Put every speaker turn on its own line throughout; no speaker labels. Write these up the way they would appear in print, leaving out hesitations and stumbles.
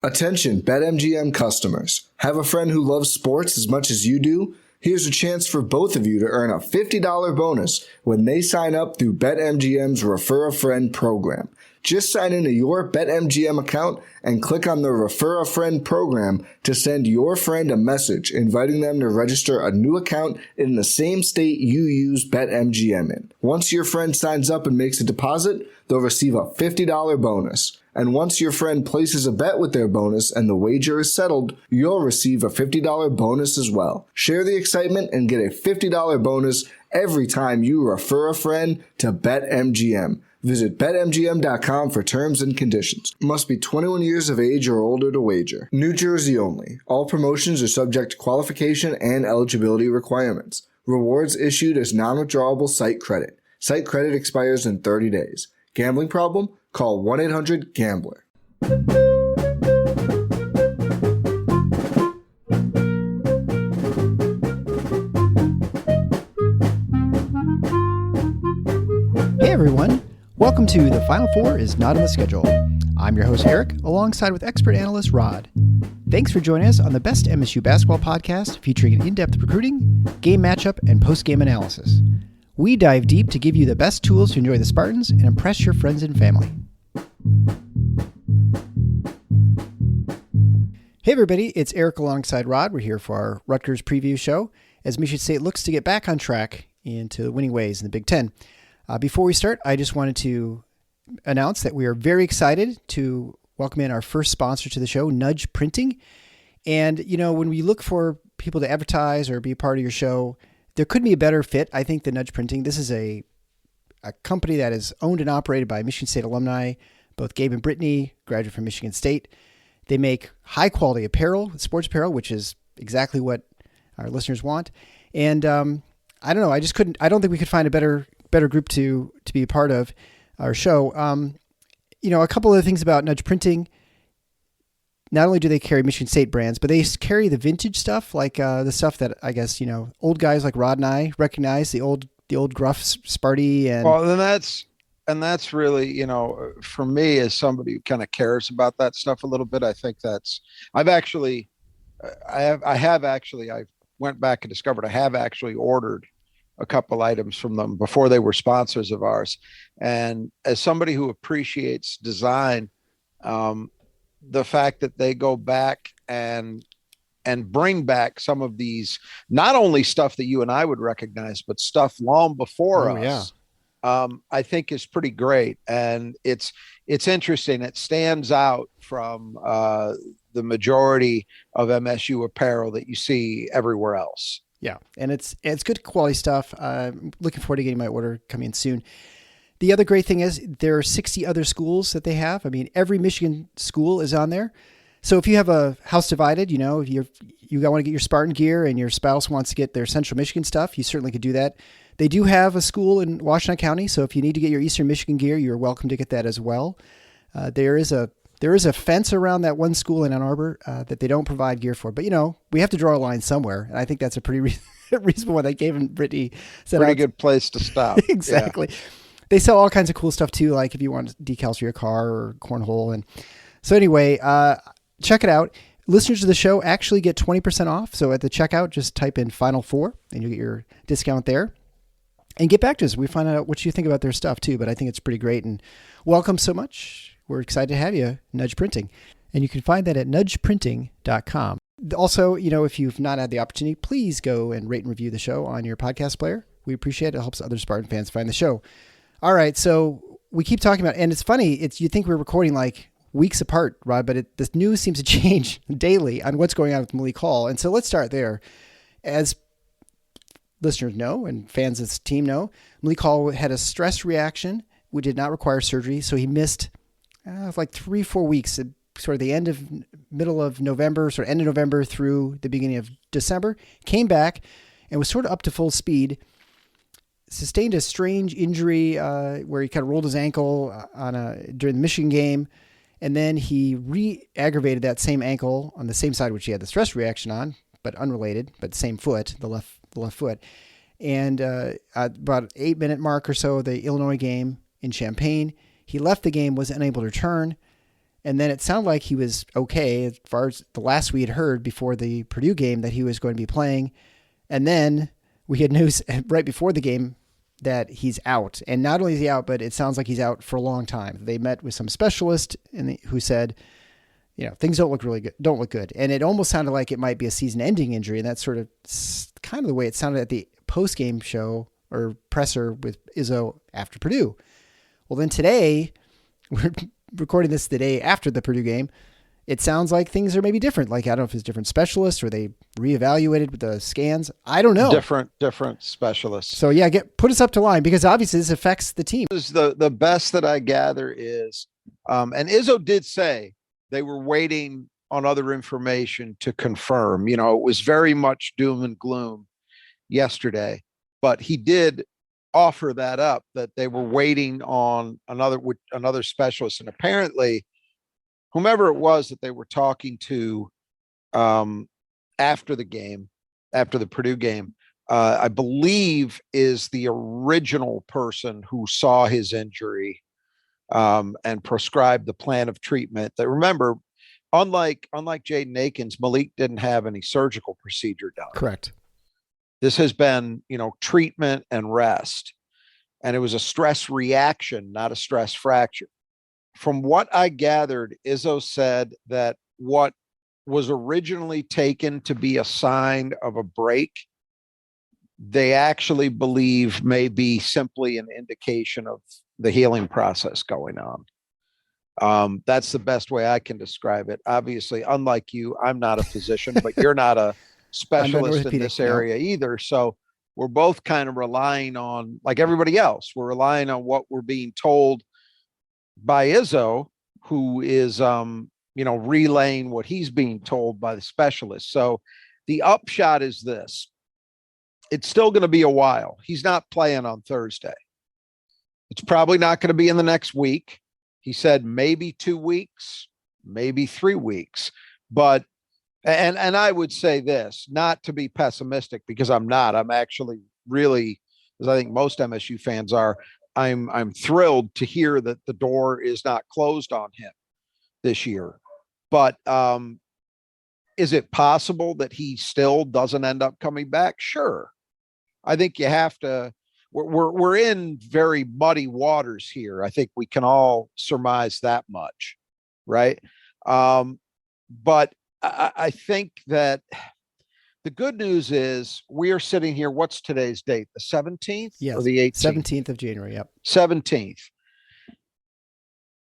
Attention BetMGM customers. Have a friend who loves sports as much as you do? Here's a chance for both of you to earn a $50 bonus when they sign up through BetMGM's Refer a Friend program. Just sign into your BetMGM account and click on the Refer a Friend program to send your friend a message inviting them to register a new account in the same state you use BetMGM in. Once your friend signs up and makes a deposit, they'll receive a $50 bonus. And once your friend places a bet with their bonus and the wager is settled, you'll receive a $50 bonus as well. Share the excitement and get a $50 bonus every time you refer a friend to BetMGM. Visit BetMGM.com for terms and conditions. Must be 21 years of age or older to wager. New Jersey only. All promotions are subject to qualification and eligibility requirements. Rewards issued as non-withdrawable site credit. Site credit expires in 30 days. Gambling problem? Call 1-800-GAMBLER.
Hey everyone, welcome to The Final Four is Not on the Schedule. I'm your host Eric, alongside with expert analyst Rod. Thanks for joining us on the best MSU basketball podcast featuring in-depth recruiting, game matchup, and post-game analysis. We dive deep to give you the best tools to enjoy the Spartans and impress your friends and family. Hey everybody, it's Eric alongside Rod. We're here for our Rutgers preview show as Michigan State looks to get back on track into winning ways in the Big Ten. Before we start, I just wanted to announce that we are very excited to welcome in our first sponsor to the show, Nudge Printing. And, you know, when we look for people to advertise or be a part of your show, there couldn't be a better fit, I think, than Nudge Printing. This is a company that is owned and operated by Michigan State alumni, both Gabe and Brittany, graduate from Michigan State. They make high-quality apparel, sports apparel, which is exactly what our listeners want. And I don't know, I don't think we could find a better group to be a part of our show. You know, a couple of things about Nudge Printing. Not only do they carry Michigan State brands, but they carry the vintage stuff, like the stuff that I guess, you know, old guys like Rod and I recognize, the old gruff Sparty. And well,
and that's really, you know, for me as somebody who kind of cares about that stuff a little bit, I think I went back and discovered I have actually ordered a couple items from them before they were sponsors of ours. And as somebody who appreciates design, the fact that they go back and bring back some of these, not only stuff that you and I would recognize, but stuff long before us, yeah. I think is pretty great. And it's interesting. It stands out from the majority of MSU apparel that you see everywhere else.
Yeah, and it's good quality stuff. I'm looking forward to getting my order coming in soon. The other great thing is there are 60 other schools that they have. I mean, every Michigan school is on there. So if you have a house divided, you know, if you want to get your Spartan gear and your spouse wants to get their Central Michigan stuff, you certainly could do that. They do have a school in Washington County, so if you need to get your Eastern Michigan gear, you're welcome to get that as well. There is a fence around that one school in Ann Arbor that they don't provide gear for. But, you know, we have to draw a line somewhere. And I think that's a pretty reasonable one that Gabe and Brittany said.
Pretty good place to stop.
Exactly. Yeah. They sell all kinds of cool stuff, too, like if you want decals for your car or cornhole. And so anyway, check it out. Listeners of the show actually get 20% off. So at the checkout, just type in Final Four and you'll get your discount there. And get back to us. We find out what you think about their stuff, too. But I think it's pretty great. And welcome so much. We're excited to have you, Nudge Printing. And you can find that at nudgeprinting.com. Also, you know, if you've not had the opportunity, please go and rate and review the show on your podcast player. We appreciate it. It helps other Spartan fans find the show. All right, so we keep talking about, and it's funny, you think we're recording like weeks apart, Rod, but the news seems to change daily on what's going on with Malik Hall. And so let's start there. As listeners know and fans of this team know, Malik Hall had a stress reaction, which did not require surgery, so he missed like 3-4 weeks, sort of the middle of November, sort of end of November through the beginning of December, came back and was sort of up to full speed, sustained a strange injury where he kind of rolled his ankle during the Michigan game, and then he re-aggravated that same ankle on the same side which he had the stress reaction on, but unrelated, but the same foot, the left foot. And at about 8-minute mark or so, the Illinois game in Champaign, he left the game, was unable to return. And then it sounded like he was okay as far as the last we had heard before the Purdue game that he was going to be playing. And then we had news right before the game that he's out. And not only is he out, but it sounds like he's out for a long time. They met with some specialist who said, things don't look good. And it almost sounded like it might be a season-ending injury. And that's sort of kind of the way it sounded at the post-game show or presser with Izzo after Purdue. Well, then today, we're recording this the day after the Purdue game. It sounds like things are maybe different. Like, I don't know if it's different specialists or they reevaluated with the scans. I don't know.
Different specialists.
So yeah, put us up to line because obviously this affects the team.
The best that I gather is, and Izzo did say they were waiting on other information to confirm. It was very much doom and gloom yesterday, but he did offer that up, that they were waiting on another specialist, and apparently whomever it was that they were talking to after the Purdue game, I believe is the original person who saw his injury and prescribed the plan of treatment. That, remember, unlike Jaden Akins, Malik didn't have any surgical procedure done.
Correct.
This has been, treatment and rest, and it was a stress reaction, not a stress fracture. From what I gathered, Izzo said that what was originally taken to be a sign of a break, they actually believe may be simply an indication of the healing process going on. That's the best way I can describe it. Obviously, unlike you, I'm not a physician, but you're not a specialist in this area either. So we're both kind of relying on, like everybody else, we're relying on what we're being told by Izzo, who is, relaying what he's being told by the specialist. So the upshot is this: it's still going to be a while. He's not playing on Thursday. It's probably not going to be in the next week. He said maybe 2 weeks, maybe 3 weeks. But, and I would say this, not to be pessimistic, because I'm not. I'm actually really, as I think most MSU fans are, I'm thrilled to hear that the door is not closed on him this year. But is it possible that he still doesn't end up coming back? Sure. I think you have to. We're in very muddy waters here. I think we can all surmise that much, right? But I think that the good news is we are sitting here. What's today's date? The 17th or the 18th?
17th of January. Yep.
17th.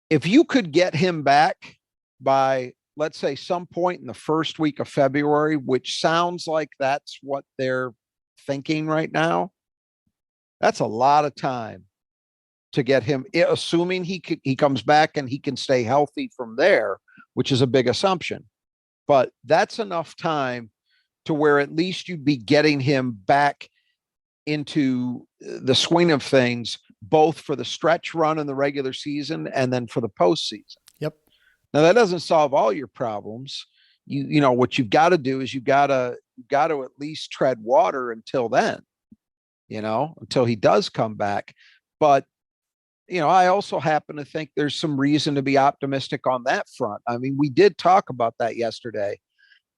If you could get him back by, let's say, some point in the first week of February, which sounds like that's what they're thinking right now, that's a lot of time to get him, assuming he comes back and he can stay healthy from there, which is a big assumption. But that's enough time to where at least you'd be getting him back into the swing of things, both for the stretch run in the regular season and then for the postseason.
Yep.
Now that doesn't solve all your problems. You know what you've got to do is you got to at least tread water until then, until he does come back. But I also happen to think there's some reason to be optimistic on that front. I mean, we did talk about that yesterday.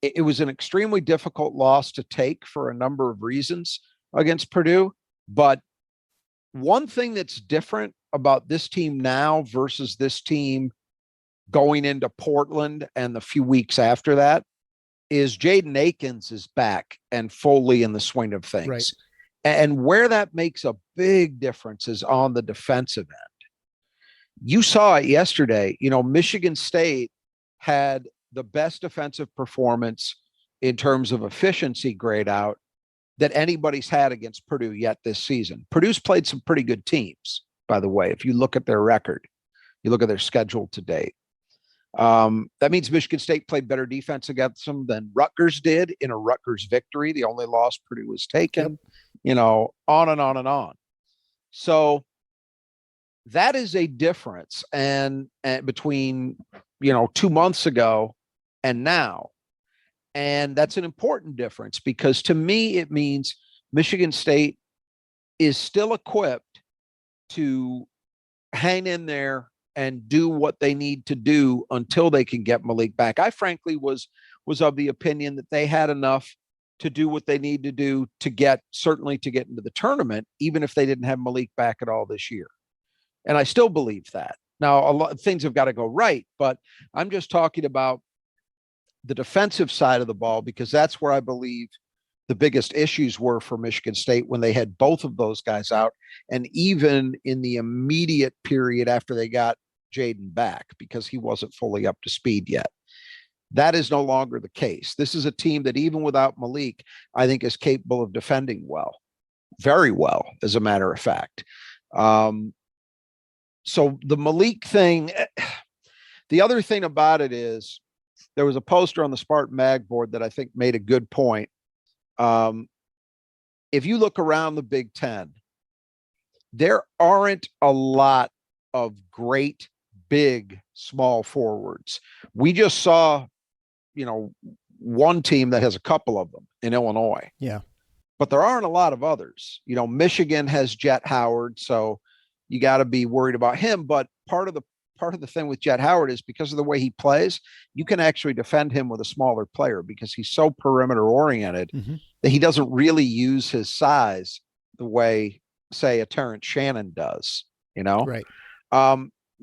It was an extremely difficult loss to take for a number of reasons against Purdue. But one thing that's different about this team now versus this team going into Portland and the few weeks after that is Jaden Akins is back and fully in the swing of things.
Right.
And where that makes a big difference is on the defensive end. You saw it yesterday. Michigan State had the best defensive performance in terms of efficiency grade out that anybody's had against Purdue yet this season. Purdue's played some pretty good teams, by the way. If you look at their record, you look at their schedule to date. That means Michigan State played better defense against them than Rutgers did in a Rutgers victory, the only loss Purdue was taken, on and on and on. So that is a difference and between, 2 months ago and now. And that's an important difference because to me, it means Michigan State is still equipped to hang in there and do what they need to do until they can get Malik back. I frankly was of the opinion that they had enough to do what they need to do to certainly to get into the tournament, even if they didn't have Malik back at all this year. And I still believe that. Now, a lot of things have got to go right, but I'm just talking about the defensive side of the ball, because that's where I believe the biggest issues were for Michigan State when they had both of those guys out, and even in the immediate period after they got Jaden back, because he wasn't fully up to speed yet. That is no longer the case. This is a team that even without Malik, I think is capable of defending well, very well, as a matter of fact. So the Malik thing, the other thing about it is there was a poster on the Spartan Mag board that I think made a good point. If you look around the Big Ten, there aren't a lot of great, big, small forwards. We just saw, one team that has a couple of them in Illinois.
Yeah.
But there aren't a lot of others. Michigan has Jet Howard, so you got to be worried about him. But part of the thing with Jet Howard is because of the way he plays, you can actually defend him with a smaller player because he's so perimeter oriented that he doesn't really use his size the way, say, a Terrence Shannon does,
Right.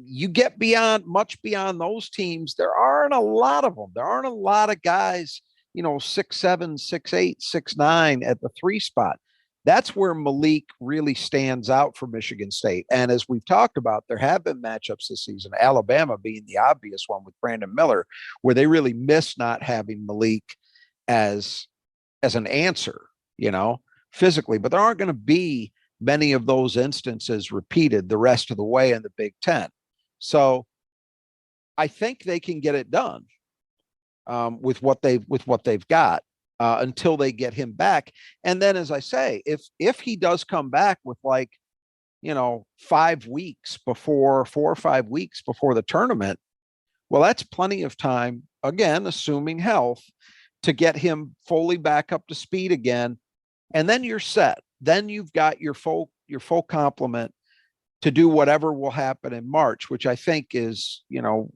You get much beyond those teams. There aren't a lot of them. There aren't a lot of guys, 6'7", 6'8", 6'9" at the 3 spot. That's where Malik really stands out for Michigan State. And as we've talked about, there have been matchups this season, Alabama being the obvious one with Brandon Miller, where they really miss not having Malik as an answer, physically. But there aren't going to be many of those instances repeated the rest of the way in the Big Ten. So I think they can get it done with what they've got until they get him back. And then, as I say, if he does come back with 5 weeks before 4 or 5 weeks before the tournament, well, that's plenty of time, again, assuming health, to get him fully back up to speed again. And then you're set. Then you've got your full complement to do whatever will happen in March, which I think is,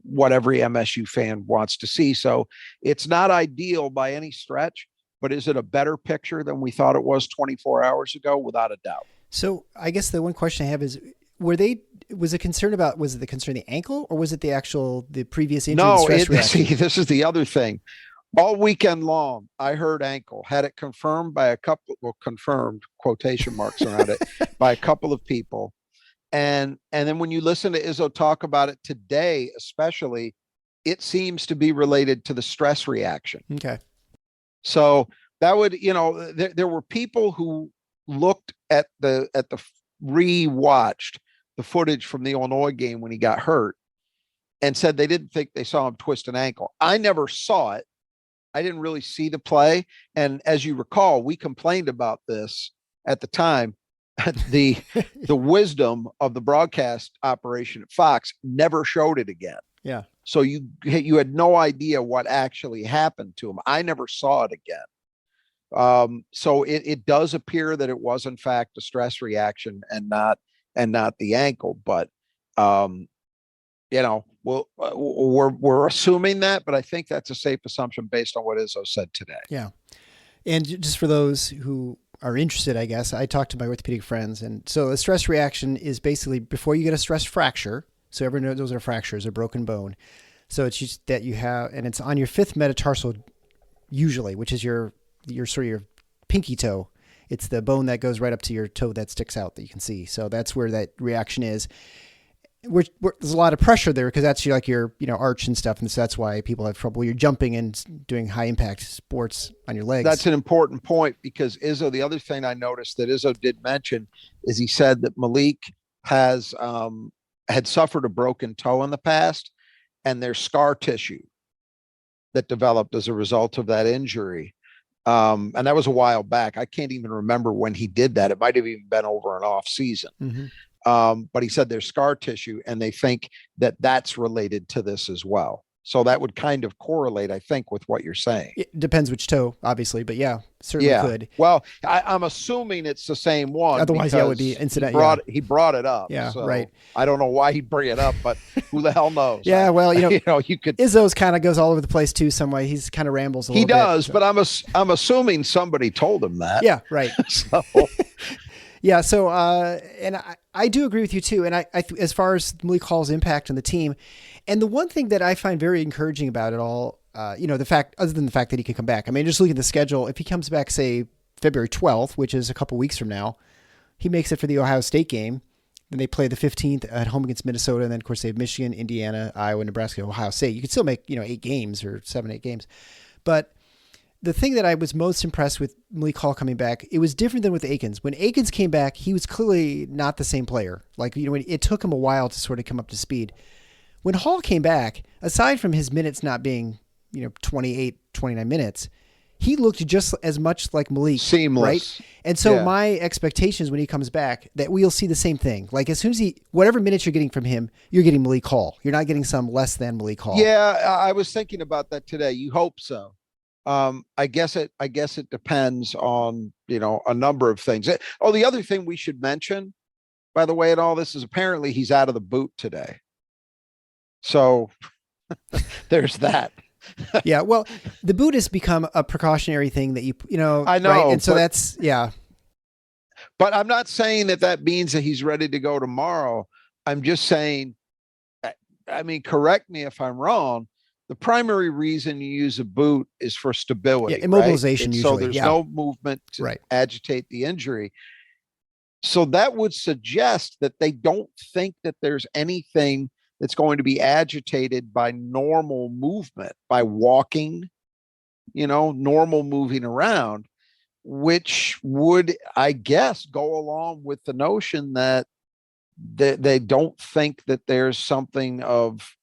what every MSU fan wants to see. So it's not ideal by any stretch, but is it a better picture than we thought it was 24 hours ago? Without a doubt.
So I guess the one question I have is, was it the concern the ankle, or was it the previous injury?
No, this is the other thing. All weekend long, I heard ankle, had it confirmed by confirmed quotation marks around it by a couple of people. And then when you listen to Izzo talk about it today, especially, it seems to be related to the stress reaction.
Okay.
So that would, there were people who looked at rewatched the footage from the Illinois game when he got hurt and said they didn't think they saw him twist an ankle. I never saw it. I didn't really see the play. And as you recall, we complained about this at the time. The wisdom of the broadcast operation at Fox never showed it again.
Yeah.
So you had no idea what actually happened to him. I never saw it again. So it does appear that it was in fact a stress reaction and not the ankle. But we're assuming that, but I think that's a safe assumption based on what Izzo said today.
Yeah. And just for those who are interested, I guess, I talked to my orthopedic friends. And so a stress reaction is basically before you get a stress fracture. So everyone knows those are fractures, a broken bone. So it's just that you have, and it's on your 5th metatarsal usually, which is your sort of your pinky toe. It's the bone that goes right up to your toe that sticks out that you can see. So that's where that reaction is. There's a lot of pressure there because that's your arch and stuff. And so that's why people have trouble. You're jumping and doing high impact sports on your legs.
That's an important point because Izzo, the other thing I noticed that Izzo did mention is he said that Malik had suffered a broken toe in the past, and there's scar tissue that developed as a result of that injury. And that was a while back. I can't even remember when he did that. It might have even been over an off season.
Mm-hmm.
But he said there's scar tissue, and they think that that's related to this as well. So that would kind of correlate, I think, with what you're saying.
It depends which toe, obviously, but yeah, certainly could.
Well, I'm assuming it's the same one.
Otherwise, it would be incident.
He brought it up.
Yeah,
so
right.
I don't know why he'd bring it up, but who the hell knows?
Yeah, well,
you could.
Izzo's kind of goes all over the place too. Some way he's kind of rambles a little bit.
He does, but I'm assuming somebody told him that.
Yeah, right.
So.
Yeah, so and I do agree with you too. And I as far as Malik Hall's impact on the team, and the one thing that I find very encouraging about it all, the fact, other than the fact that he can come back. I mean, just looking at the schedule, if he comes back, say February 12th, which is a couple weeks from now, he makes it for the Ohio State game. Then they play the 15th at home against Minnesota, and then of course they have Michigan, Indiana, Iowa, Nebraska, Ohio State. You could still make 8 games or 7-8 games, but the thing that I was most impressed with Malik Hall coming back, it was different than with Akins. When Akins came back, he was clearly not the same player. Like, it took him a while to sort of come up to speed. When Hall came back, aside from his minutes not being, 28, 29 minutes, he looked just as much like Malik.
Seamless.
Right? And so my expectations when he comes back, that we'll see the same thing. Like, as soon as whatever minutes you're getting from him, you're getting Malik Hall. You're not getting some less than Malik Hall.
Yeah, I was thinking about that today. You hope so. I guess it depends on, a number of things. Oh, the other thing we should mention, by the way, in all this is apparently he's out of the boot today. So there's that.
Yeah. Well, the boot has become a precautionary thing that
I know.
Right? And so that's, yeah.
But I'm not saying that means that he's ready to go tomorrow. I'm just saying, correct me if I'm wrong. The primary reason you use a boot is for stability,
immobilization.
Right?
Usually,
so there's no movement to agitate the injury. So that would suggest that they don't think that there's anything that's going to be agitated by normal movement, by walking, normal moving around, which would, I guess, go along with the notion that they don't think that there's something of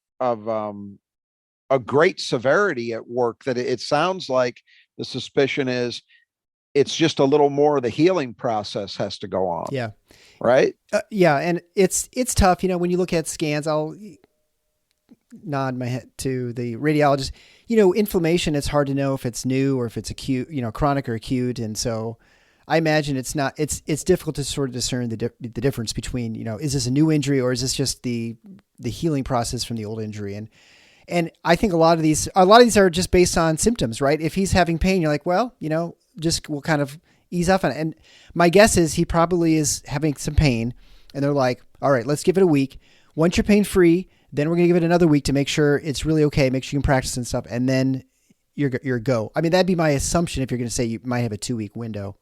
a great severity at work, that it sounds like the suspicion is it's just a little more of the healing process has to go on.
Yeah.
Right.
Yeah. And it's tough. When you look at scans, I'll nod my head to the radiologist, inflammation, it's hard to know if it's new or if it's acute, chronic or acute. And so I imagine it's difficult to sort of discern the difference between, is this a new injury or is this just the healing process from the old injury? And I think a lot of these are just based on symptoms, right? If he's having pain, you're like, well, we'll kind of ease off on it. And my guess is he probably is having some pain and they're like, all right, let's give it a week. Once you're pain free, then we're going to give it another week to make sure it's really okay. Make sure you can practice and stuff. And then you're go. I mean, that'd be my assumption if you're going to say you might have a 2-week window.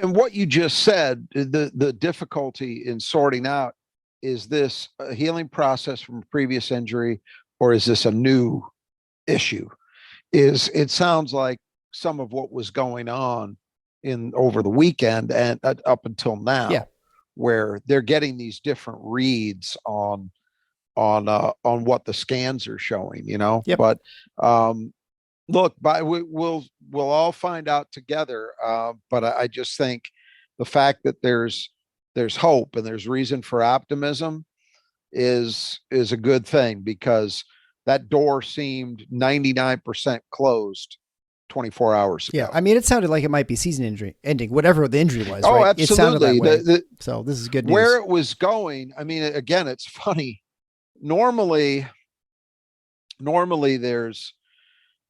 And what you just said, the difficulty in sorting out, is this a healing process from a previous injury, or is this a new issue? It sounds like some of what was going on over the weekend and up until now, where they're getting these different reads on what the scans are showing,
Yep.
But look, we'll all find out together. But I just think the fact that there's hope and there's reason for optimism is a good thing, because that door seemed 99% closed 24 hours ago.
Yeah. I mean, it sounded like it might be season injury ending, whatever the injury was.
Oh,
right?
absolutely.
It sounded that way. So this is good news.
Where it was going, I mean, again, it's funny. Normally there's,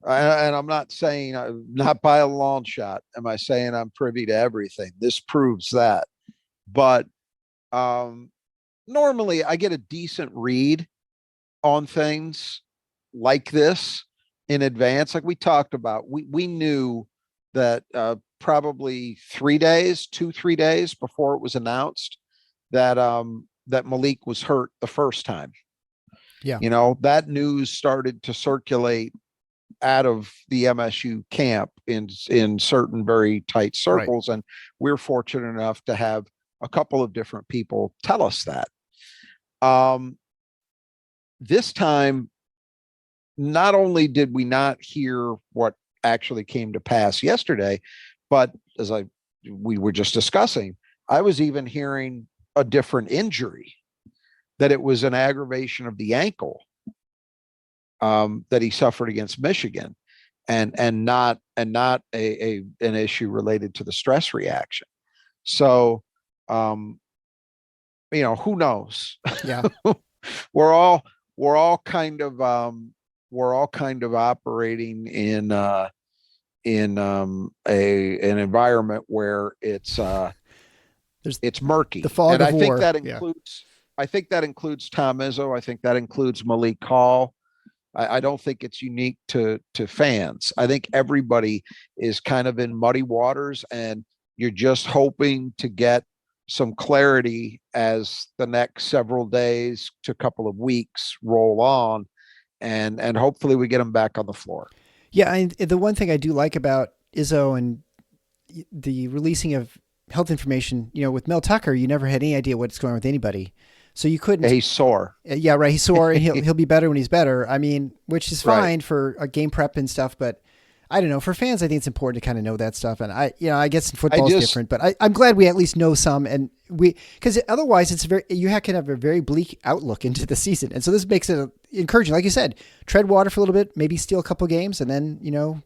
and I'm not saying, not by a long shot am I saying I'm privy to everything. This proves that. But normally I get a decent read on things like this in advance. Like we talked about, we knew that probably 3 days before it was announced that Malik was hurt the first time.
Yeah.
That news started to circulate out of the MSU camp in certain very tight circles. Right. And we're fortunate enough to have a couple of different people tell us that. This time, not only did we not hear what actually came to pass yesterday, but as we were just discussing, I was even hearing a different injury, that it was an aggravation of the ankle. that he suffered against Michigan, and not an issue related to the stress reaction. So, who knows?
Yeah.
we're all kind of operating in an environment where it's murky.
The fog
and
of
I think
war.
that includes I think that includes Tom Izzo. I think that includes Malik Hall. I don't think it's unique to fans. I think everybody is kind of in muddy waters, and you're just hoping to get some clarity as the next several days to a couple of weeks roll on, and hopefully we get them back on the floor.
Yeah, and the one thing I do like about Izzo and the releasing of health information, with Mel Tucker, you never had any idea what's going on with anybody. So you couldn't.
He's sore.
Yeah, right. He's sore, and he'll be better when he's better. I mean, which is fine
Right.
for a game prep and stuff, but I don't know. For fans, I think it's important to kind of know that stuff. And I guess in football it's different, but I'm glad we at least know some, and because otherwise you can have a very bleak outlook into the season, and so this makes it encouraging. Like you said, tread water for a little bit, maybe steal a couple games, and then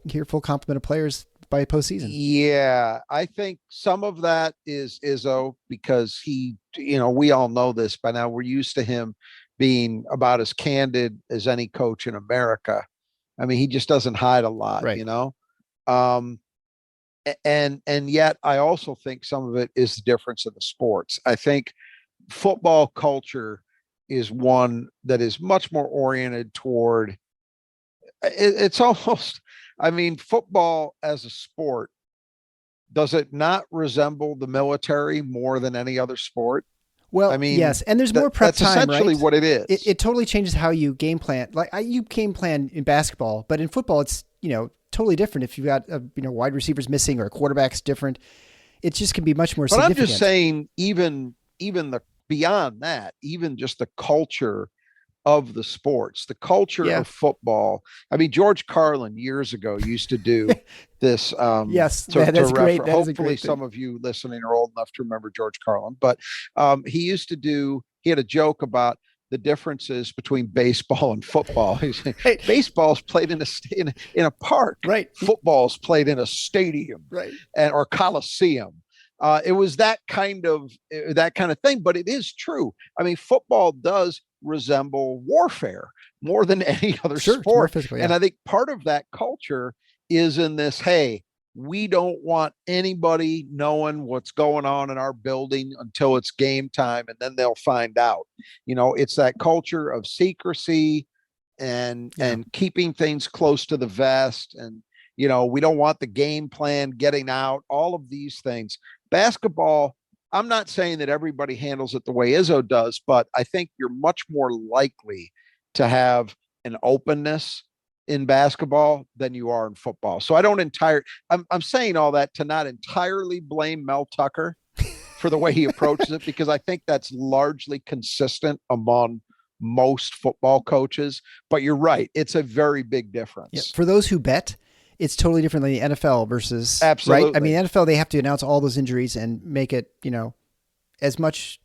hear full complement of players by postseason.
Yeah, I think some of that is Izzo, because we all know this by now. We're used to him being about as candid as any coach in America. I mean, he just doesn't hide a lot,
Right.
And yet I also think some of it is the difference of the sports. I think football culture is one that is much more oriented toward it's almost, football as a sport, does it not resemble the military more than any other sport?
Well, yes, and there's more prep time, right?
That's essentially what it is.
It totally changes how you game plan. Like you game plan in basketball, but in football, it's totally different. If you've got wide receivers missing or a quarterback's different, it just can be much more significant.
But I'm just saying, even the beyond that, even just the culture of the sports, the culture of football. I mean, George Carlin years ago used to do this.
Yes, that's great.
Hopefully some of you listening are old enough to remember George Carlin, but he had a joke about the differences between baseball and football. He's saying, baseball's played in a park.
Right.
Football's played in a stadium.
Right.
Or coliseum. It was that kind of thing, but it is true. I mean, football does resemble warfare more than any other sport.
Physical, yeah.
And I think part of that culture is in this, hey, we don't want anybody knowing what's going on in our building until it's game time, and then they'll find out. It's that culture of secrecy and keeping things close to the vest, and we don't want the game plan getting out, all of these things. Basketball, I'm not saying that everybody handles it the way Izzo does, but I think you're much more likely to have an openness in basketball than you are in football. So I'm saying all that to not entirely blame Mel Tucker for the way he approaches it, because I think that's largely consistent among most football coaches. But you're right. It's a very big difference.
Yeah. For those who bet, it's totally different than the NFL versus,
absolutely.
Right? I mean, NFL, they have to announce all those injuries and make it, as much,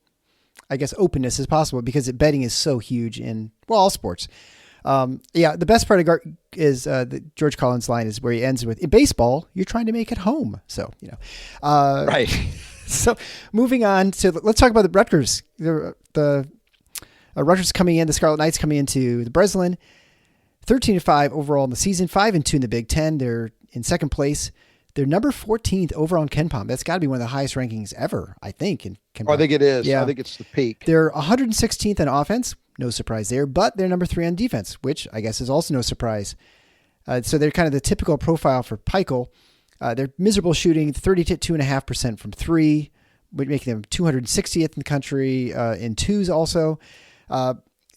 I guess, openness as possible, because betting is so huge in, all sports. The best part is the George Carlin's line is where he ends with, in baseball, you're trying to make it home. So,
right.
So moving on to, let's talk about the Rutgers. The Rutgers coming in, the Scarlet Knights coming into the Breslin. 13-5 overall in the season, 5-2 in the Big Ten. They're in second place. They're number 14th overall in KenPom. That's got to be one of the highest rankings ever, I think, in KenPom.
I think it is.
Yeah.
I think it's the peak.
They're 116th in offense. No surprise there. But they're number 3 on defense, which I guess is also no surprise. So they're kind of the typical profile for Pikel. They're miserable shooting, 32.5% from 3, making them 260th in the country in twos also.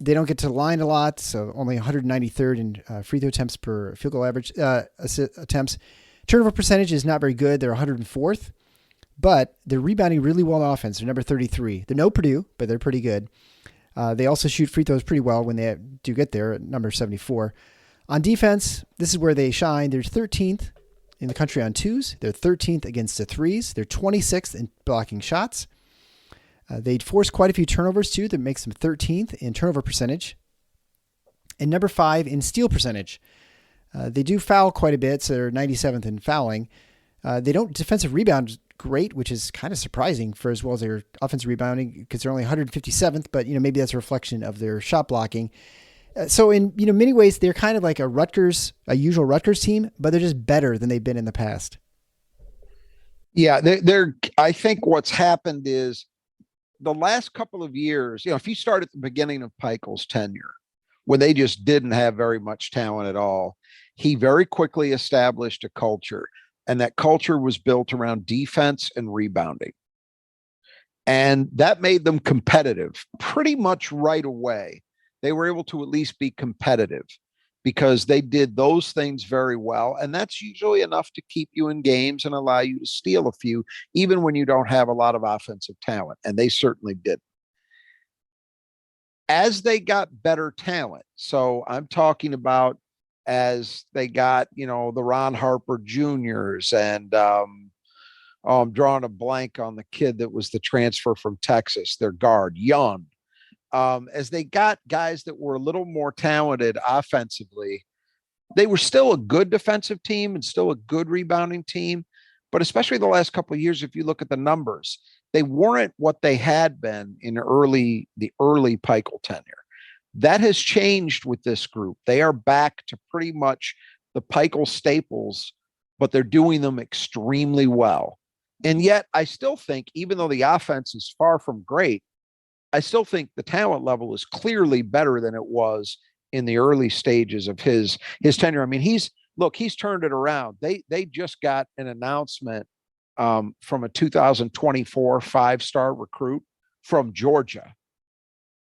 They don't get to the line a lot, so only 193rd in free throw attempts per field goal average attempts. Turnover percentage is not very good. They're 104th, but they're rebounding really well on offense. They're number 33. They're no Purdue, but they're pretty good. They also shoot free throws pretty well when they do get there at number 74. On defense, this is where they shine. They're 13th in the country on twos. They're 13th against the threes. They're 26th in blocking shots. They force quite a few turnovers too. That makes them 13th in turnover percentage. and number 5 in steal percentage. They do foul quite a bit, so they're 97th in fouling. They don't defensive rebound great, which is kind of surprising for as well as their offensive rebounding, because they're only 157th, but maybe that's a reflection of their shot blocking. So in many ways, they're kind of like a usual Rutgers team, but they're just better than they've been in the past.
Yeah, I think what's happened is the last couple of years, if you start at the beginning of Pikel's tenure, when they just didn't have very much talent at all, he very quickly established a culture, and that culture was built around defense and rebounding. And that made them competitive pretty much right away. They were able to at least be competitive because they did those things very well. And that's usually enough to keep you in games and allow you to steal a few, even when you don't have a lot of offensive talent. And they certainly did. As they got better talent, so I'm talking about as they got, the Ron Harper Juniors, and I'm drawing a blank on the kid that was the transfer from Texas, their guard, Young. As they got guys that were a little more talented offensively, they were still a good defensive team and still a good rebounding team. But especially the last couple of years, if you look at the numbers, they weren't what they had been in the early Pikel tenure. That has changed with this group. They are back to pretty much the Pikel staples, but they're doing them extremely well. And yet I still think, even though the offense is far from great, I still think the talent level is clearly better than it was in the early stages of his tenure. I mean, he's turned it around. They just got an announcement from a 2024 5-star recruit from Georgia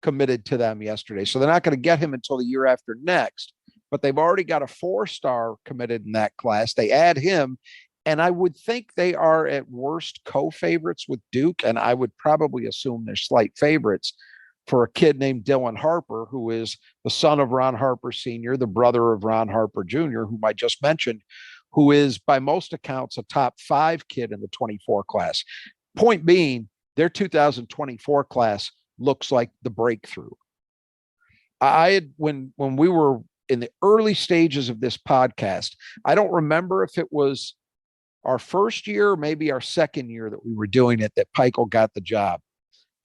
committed to them yesterday. So they're not going to get him until the year after next, but they've already got a 4-star committed in that class. They add him, and I would think they are at worst co-favorites with Duke, and I would probably assume they're slight favorites for a kid named Dylan Harper, who is the son of Ron Harper Sr., the brother of Ron Harper Jr., whom I just mentioned, who is by most accounts a top 5 kid in the 24 class. Point being, their 2024 class looks like the breakthrough. When we were in the early stages of this podcast, I don't remember if it was our first year or maybe our second year that we were doing it, that Pikel got the job.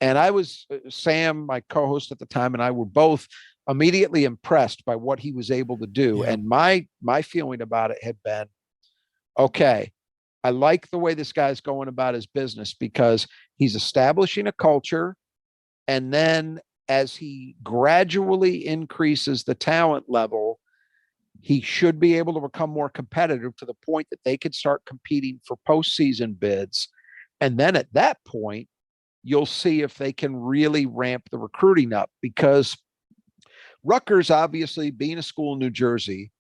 And I was, Sam, my co-host at the time, and I were both immediately impressed by what he was able to do. Yeah. And my feeling about it had been, okay, I like the way this guy's going about his business, because he's establishing a culture. And then as he gradually increases the talent level, he should be able to become more competitive to the point that they could start competing for postseason bids. And then at that point, you'll see if they can really ramp the recruiting up, because Rutgers, obviously being a school in New Jersey,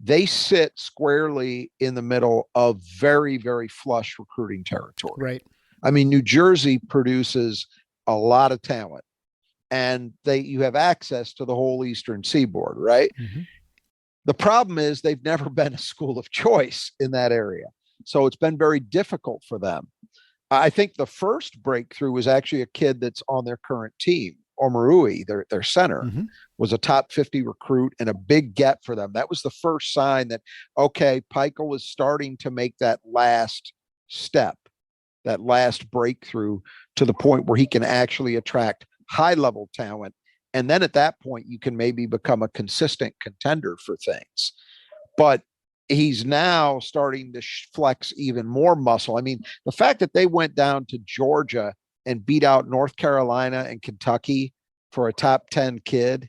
they sit squarely in the middle of very, very flush recruiting territory.
Right.
I mean, New Jersey produces a lot of talent, and you have access to the whole Eastern Seaboard, right? Mm-hmm. The problem is they've never been a school of choice in that area. So it's been very difficult for them. I think the first breakthrough was actually a kid that's on their current team, Omarui, their center, mm-hmm. was a top 50 recruit and a big get for them. That was the first sign that, okay, Pikel was starting to make that last step, that last breakthrough, to the point where he can actually attract high-level talent. And then at that point, you can maybe become a consistent contender for things. But he's now starting to flex even more muscle. I mean, the fact that they went down to Georgia and beat out North Carolina and Kentucky for a top 10 kid,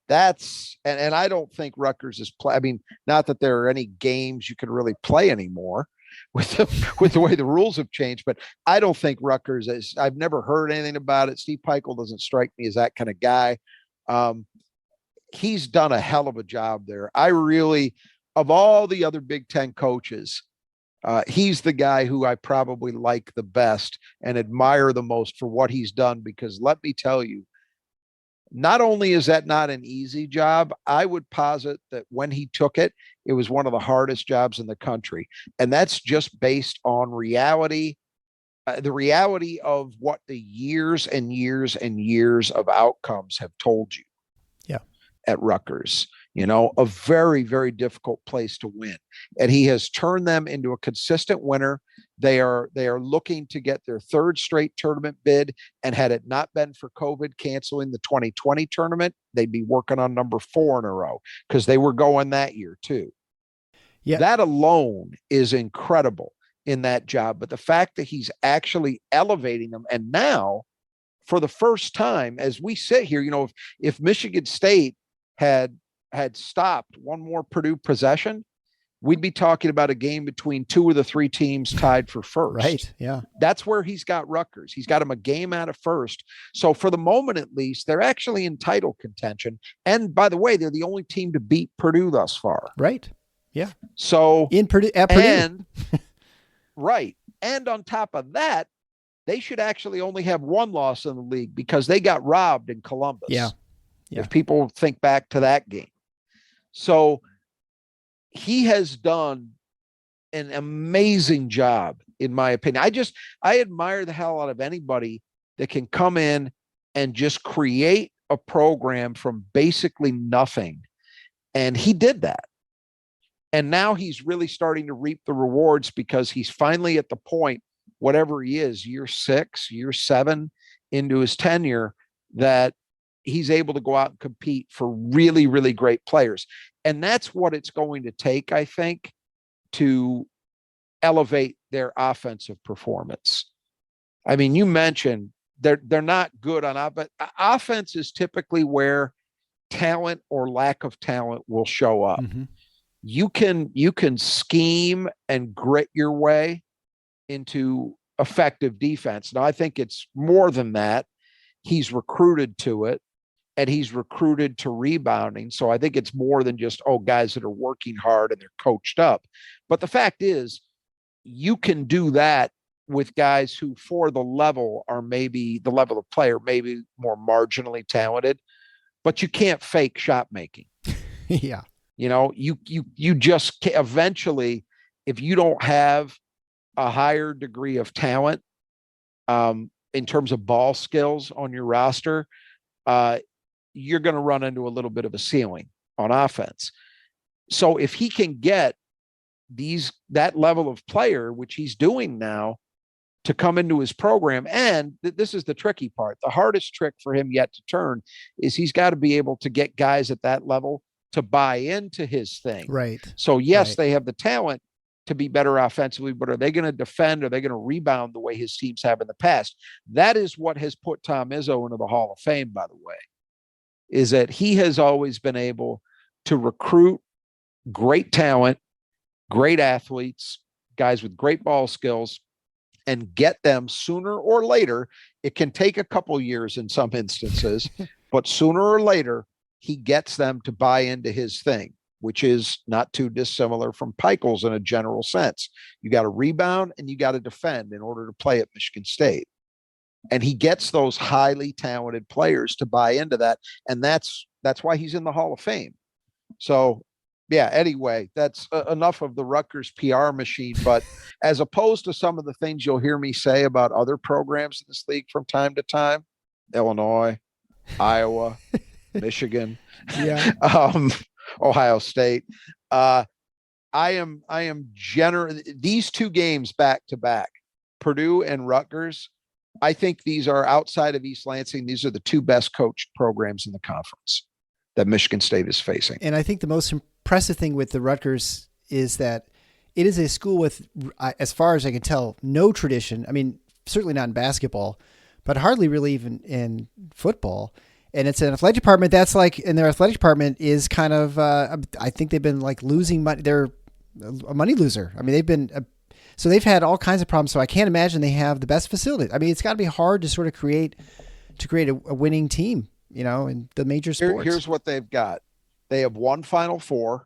that's, and I don't think Rutgers is I mean, not that there are any games you can really play anymore with the way the rules have changed, but I don't think Rutgers is, I've never heard anything about it. Steve Pikel doesn't strike me as that kind of guy. He's done a hell of a job there. I really, of all the other Big Ten coaches, he's the guy who I probably like the best and admire the most for what he's done, because let me tell you, not only is that not an easy job, I would posit that when he took it, it was one of the hardest jobs in the country. And that's just based on reality, the reality of what the years and years and years of outcomes have told you.
Yeah.
at Rutgers, a very, very difficult place to win. And he has turned them into a consistent winner. They are looking to get their third straight tournament bid. And had it not been for COVID canceling the 2020 tournament, they'd be working on number 4 in a row because they were going that year too. Yeah. That alone is incredible in that job. But the fact that he's actually elevating them, and now for the first time, as we sit here, if Michigan State had stopped one more Purdue possession, we'd be talking about a game between 2 of the 3 teams tied for first.
Right. Yeah.
That's where he's got Rutgers. He's got him a game out of first. So for the moment, at least, they're actually in title contention. And by the way, they're the only team to beat Purdue thus far.
Right. Yeah.
So
in Purdue, at Purdue.
And right. And on top of that, they should actually only have 1 loss in the league because they got robbed in Columbus.
Yeah.
If people think back to that game. So he has done an amazing job, in my opinion. I admire the hell out of anybody that can come in and just create a program from basically nothing. And he did that. And now he's really starting to reap the rewards because he's finally at the point, whatever he is, year 6, year 7 into his tenure, that he's able to go out and compete for really, really great players. And that's what it's going to take, I think, to elevate their offensive performance. I mean, you mentioned they're not good on but offense is typically where talent or lack of talent will show up. Mm-hmm. You can scheme and grit your way into effective defense. Now, I think it's more than that. He's recruited to it, and he's recruited to rebounding. So I think it's more than just, guys that are working hard and they're coached up. But the fact is, you can do that with guys who, for the level, are maybe the level of player, maybe more marginally talented, but you can't fake shot making.
Yeah.
You just can't. Eventually, if you don't have a higher degree of talent in terms of ball skills on your roster, you're going to run into a little bit of a ceiling on offense. So if he can get that level of player, which he's doing now, to come into his program, and this is the tricky part. The hardest trick for him yet to turn is he's got to be able to get guys at that level to buy into his thing.
Right.
So yes, they have the talent to be better offensively, but are they going to defend? Are they going to rebound the way his teams have in the past? That is what has put Tom Izzo into the Hall of Fame, by the way, is that he has always been able to recruit great talent, great athletes, guys with great ball skills, and get them sooner or later. It can take a couple years in some instances, but sooner or later, he gets them to buy into his thing, which is not too dissimilar from Pikiell's in a general sense. You got to rebound and you got to defend in order to play at Michigan State. And he gets those highly talented players to buy into that. And that's why he's in the Hall of Fame. So, yeah, anyway, that's enough of the Rutgers PR machine. But as opposed to some of the things you'll hear me say about other programs in this league from time to time, Illinois, Iowa, Michigan, Ohio State. I am generous. These 2 games back to back, Purdue and Rutgers, I think these are, outside of East Lansing, these are the 2 best coached programs in the conference that Michigan State is facing.
And I think the most impressive thing with the Rutgers is that it is a school with, as far as I can tell, no tradition. I mean, certainly not in basketball, but hardly really even in football. And it's an athletic department that's like, and their athletic department is kind of, I think they've been like losing money. They're a money loser. I mean, they've been, so they've had all kinds of problems. So I can't imagine they have the best facilities. I mean, it's got to be hard to sort of create a winning team, in the major sports.
Here's what they've got. They have 1 Final Four,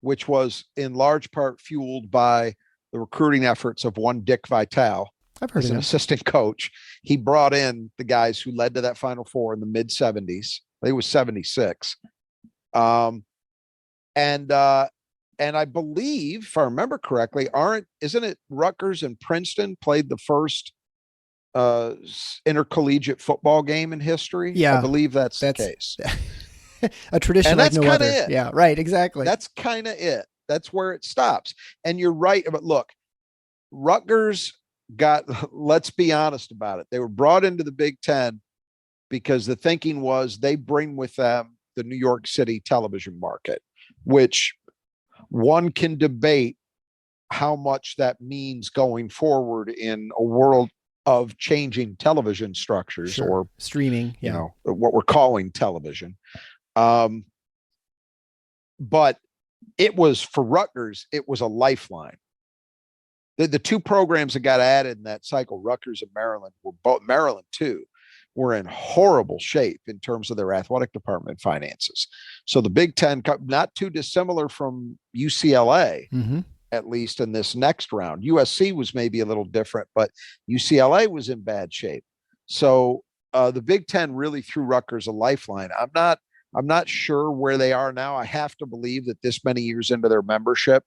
which was in large part fueled by the recruiting efforts of one Dick Vitale.
I've heard
as
of
an assistant coach. He brought in the guys who led to that Final Four in the mid 70s. I think it was 76. And I believe, if I remember correctly, isn't it Rutgers and Princeton played the first intercollegiate football game in history?
Yeah,
I believe that's the case.
A tradition
And
like
that's
no
kind of
other.
it.
Yeah, right. Exactly.
That's kind of it. That's where it stops. And you're right. But look, Rutgers got, let's be honest about it. They were brought into the Big Ten because the thinking was they bring with them the New York City television market, which one can debate how much that means going forward in a world of changing television structures,
sure.
or
Streaming. Yeah.
you know, what we're calling television. But it was, for Rutgers, it was a lifeline. The two programs that got added in that cycle, Rutgers and Maryland, were both, Maryland too, were in horrible shape in terms of their athletic department finances. So the Big Ten, not too dissimilar from UCLA, at least in this next round. USC was maybe a little different, but UCLA was in bad shape. So the Big Ten really threw Rutgers a lifeline. I'm not sure where they are now. I have to believe that this many years into their membership,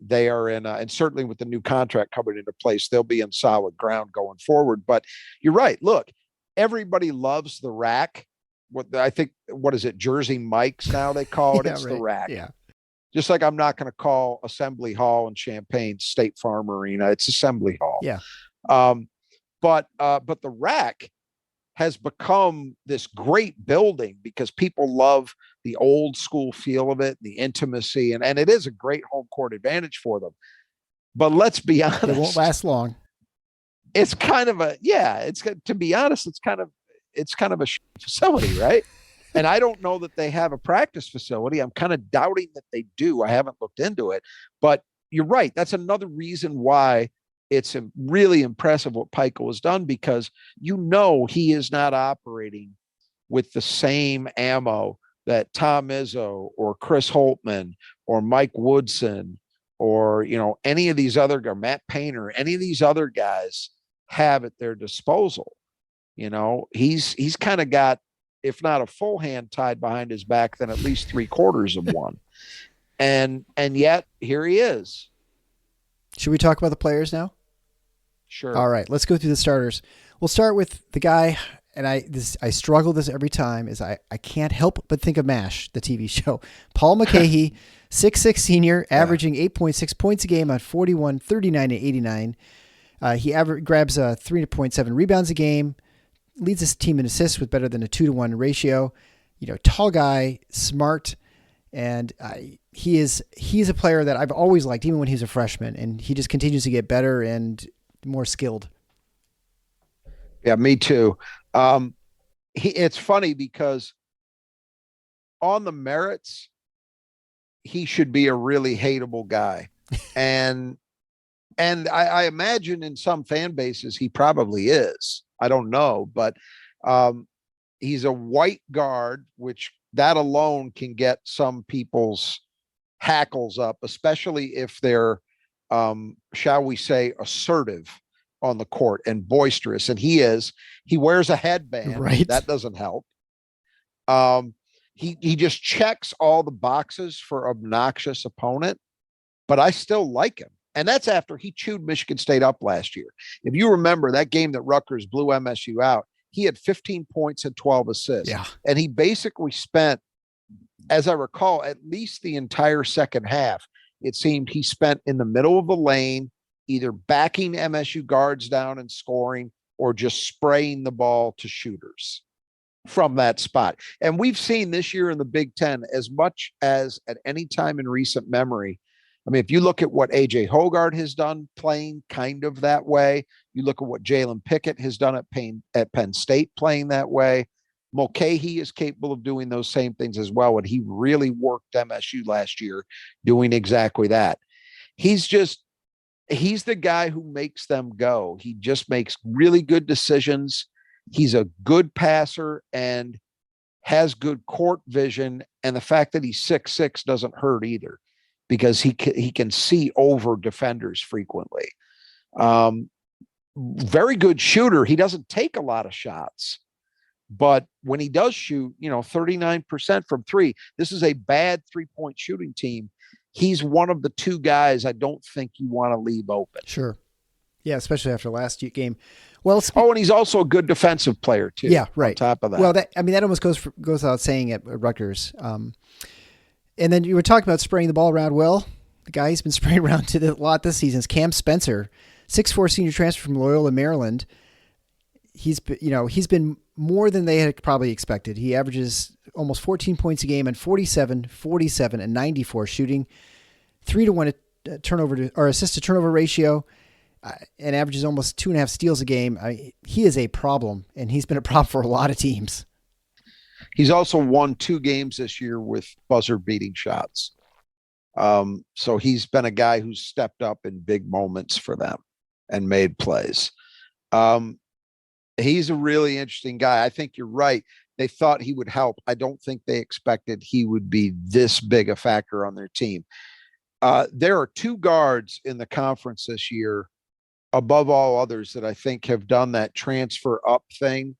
they are in, and certainly with the new contract coming into place, they'll be in solid ground going forward. But you're right. Look, everybody loves the rack. What is it? Jersey Mike's now they call it.
Yeah,
it's
right.
the rack.
Yeah.
Just like I'm not going to call Assembly Hall in Champaign State Farm Arena. It's Assembly Hall.
Yeah.
But the rack has become this great building because people love the old school feel of it, the intimacy, and it is a great home court advantage for them. But let's be honest,
it won't last long.
It's kind of to be honest, it's kind of a facility, right? And I don't know that they have a practice facility. I'm kind of doubting that they do. I haven't looked into it, but you're right. That's another reason why it's really impressive what Pico has done, because he is not operating with the same ammo that Tom Izzo or Chris Holtman or Mike Woodson or any of these other guys, Matt Painter, any of these other guys have at their disposal. He's kind of got, if not a full hand tied behind his back, then at least 3/4 of one. And yet here he is.
Should we talk about the players now?
Sure.
All right, let's go through the starters. We'll start with the guy, and I struggle this every time, is I can't help but think of MASH, the TV show. Paul McCahey, 6'6" senior, averaging 8.6 points a game on 41, 39, and 89. He grabs 3.7 rebounds a game, leads his team in assists with better than a 2-to-1 ratio. Tall guy, smart, and he is a player that I've always liked, even when he was a freshman, and he just continues to get better and more skilled.
Yeah, me too. It's funny because on the merits, he should be a really hateable guy. And I imagine in some fan bases, he probably is. I don't know, but he's a white guard, which that alone can get some people's hackles up, especially if they're, shall we say, assertive on the court and boisterous. And he wears a headband.
Right.
That doesn't help. He just checks all the boxes for obnoxious opponent, but I still like him. And that's after he chewed Michigan State up last year. If you remember that game that Rutgers blew MSU out, he had 15 points and 12 assists.
Yeah.
And he basically spent, as I recall, at least the entire second half, it seemed he spent in the middle of the lane, either backing MSU guards down and scoring or just spraying the ball to shooters from that spot. And we've seen this year in the Big Ten, as much as at any time in recent memory, I mean, if you look at what A.J. Hoggard has done playing kind of that way, you look at what Jalen Pickett has done at Penn State playing that way, Mulcahy is capable of doing those same things as well. And he really worked MSU last year doing exactly that. He's the guy who makes them go. He just makes really good decisions. He's a good passer and has good court vision. And the fact that he's 6'6" doesn't hurt either, because he can see over defenders frequently. Very good shooter. He doesn't take a lot of shots, but when he does shoot, 39% from three, this is a bad 3-point shooting team. He's one of the two guys I don't think you want to leave open.
Sure. Yeah, especially after last game. Well,
and he's also a good defensive player too.
Yeah, right.
On top of that,
well, that almost goes without saying at Rutgers. And then you were talking about spraying the ball around. Well, the guy he's been spraying around to a lot this season is Cam Spencer, 6'4" senior transfer from Loyola, Maryland. He's been more than they had probably expected. He averages almost 14 points a game and 47, 47, and 94 shooting, 3-to-1 turnover or assist to turnover ratio, and averages almost 2.5 steals a game. He is a problem, and he's been a problem for a lot of teams.
He's also won 2 games this year with buzzer-beating shots. So he's been a guy who's stepped up in big moments for them and made plays. He's a really interesting guy. I think you're right. They thought he would help. I don't think they expected he would be this big a factor on their team. There are 2 guards in the conference this year, above all others, that I think have done that transfer up thing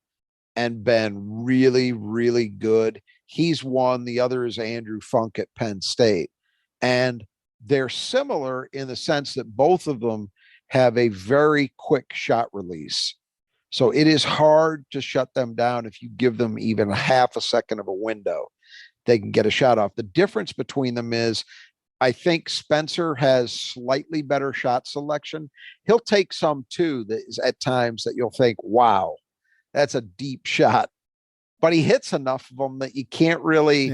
and been really, really good. He's one. The other is Andrew Funk at Penn State. And they're similar in the sense that both of them have a very quick shot release. So it is hard to shut them down if you give them even half a second of a window. They can get a shot off. The difference between them is I think Spencer has slightly better shot selection. He'll take some too that is at times that you'll think, wow, that's a deep shot. But he hits enough of them that you can't really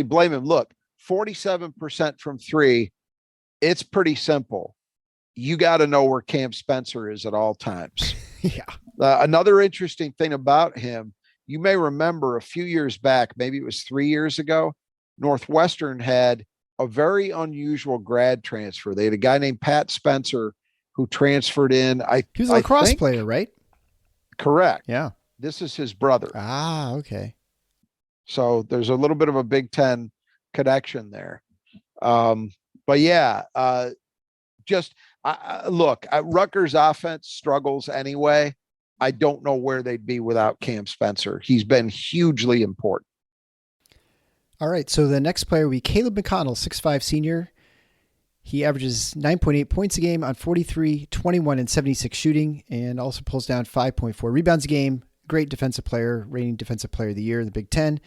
blame him. Look, 47% from 3, it's pretty simple. You got to know where Cam Spencer is at all times.
Yeah.
Another interesting thing about him, you may remember a few years back, maybe it was 3 years ago, Northwestern had a very unusual grad transfer. They had a guy named Pat Spencer who transferred in.
He was a lacrosse player, right?
Correct.
Yeah.
This is his brother.
Ah, okay.
So there's a little bit of a Big Ten connection there. But yeah, look, Rutgers offense struggles anyway. I don't know where they'd be without Cam Spencer. He's been hugely important.
All right, so the next player will be Caleb McConnell, 6'5" senior. He averages 9.8 points a game on 43, 21, and 76 shooting, and also pulls down 5.4 rebounds a game. Great defensive player, reigning defensive player of the year in the Big Ten.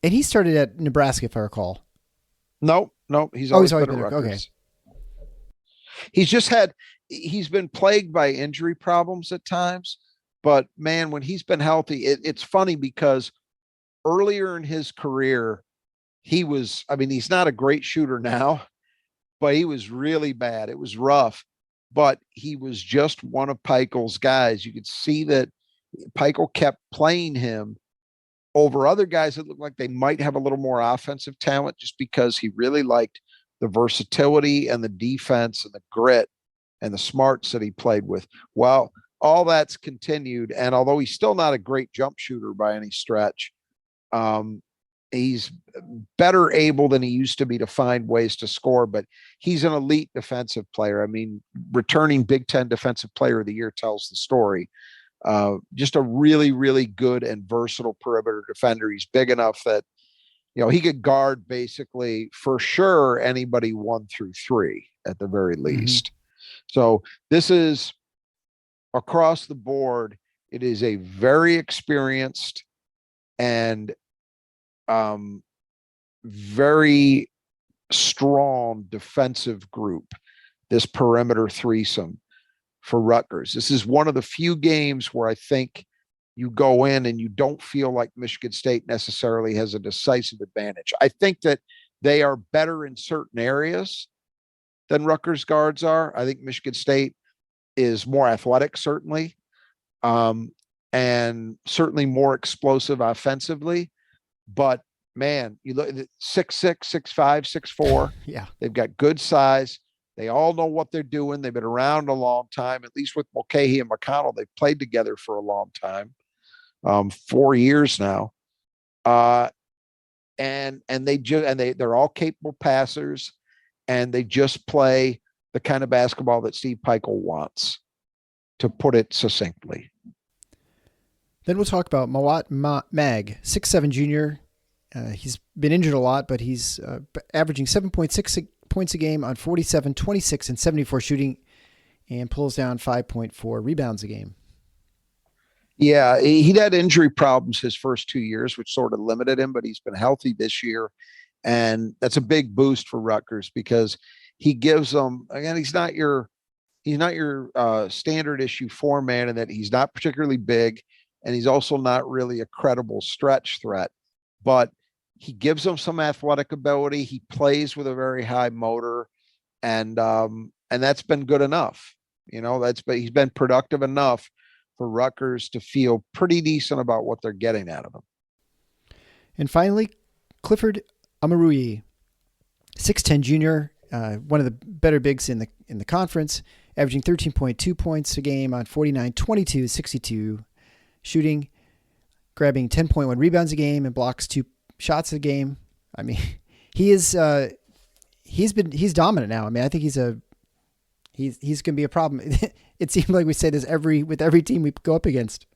He started at Nebraska, if I recall.
No, he's always been at
Okay.
Rutgers. He's been plagued by injury problems at times, but man, when he's been healthy, it's funny because earlier in his career, he's not a great shooter now, but he was really bad. It was rough, but he was just one of Peichel's guys. You could see that Peichel kept playing him over other guys that looked like they might have a little more offensive talent just because he really liked the versatility and the defense and the grit and the smarts that he played with. Well, all that's continued. And although he's still not a great jump shooter by any stretch, he's better able than he used to be to find ways to score, but he's an elite defensive player. I mean, returning Big Ten Defensive Player of the Year tells the story. Just a really, really good and versatile perimeter defender. He's big enough that, he could guard basically for sure anybody 1 through 3 at the very least. Mm-hmm. So this is across the board. It is a very experienced and very strong defensive group, this perimeter threesome for Rutgers. This is one of the few games where I think you go in and you don't feel like Michigan State necessarily has a decisive advantage. I think that they are better in certain areas than Rutgers guards are. I think Michigan State is more athletic, certainly, and certainly more explosive offensively. But man, you look at 6'6", 6'5", 6'4".
Yeah,
they've got good size. They all know what they're doing. They've been around a long time. At least with Mulcahy and McConnell, they've played together for a long time, 4 years now. And they're all capable passers, and they just play the kind of basketball that Steve Peichel wants, to put it succinctly.
Then we'll talk about Mawat Mag, 6'7" junior. He's been injured a lot, but he's averaging 7.6 points a game on 47, 26, and 74 shooting and pulls down 5.4 rebounds a game.
Yeah, he'd had injury problems his first 2 years, which sort of limited him, but he's been healthy this year. And that's a big boost for Rutgers because he gives them, again, he's not your standard issue four man, in that he's not particularly big, and he's also not really a credible stretch threat, but he gives them some athletic ability. He plays with a very high motor, and that's been good enough. He's been productive enough for Rutgers to feel pretty decent about what they're getting out of him.
And finally, Clifford Amaruyi, 6'10" junior, one of the better bigs in the conference, averaging 13.2 points a game on 49, 22, 62 shooting, grabbing 10.1 rebounds a game and blocks 2 shots a game. I mean, he's dominant now. I mean, I think he's going to be a problem. It seems like we say this with every team we go up against.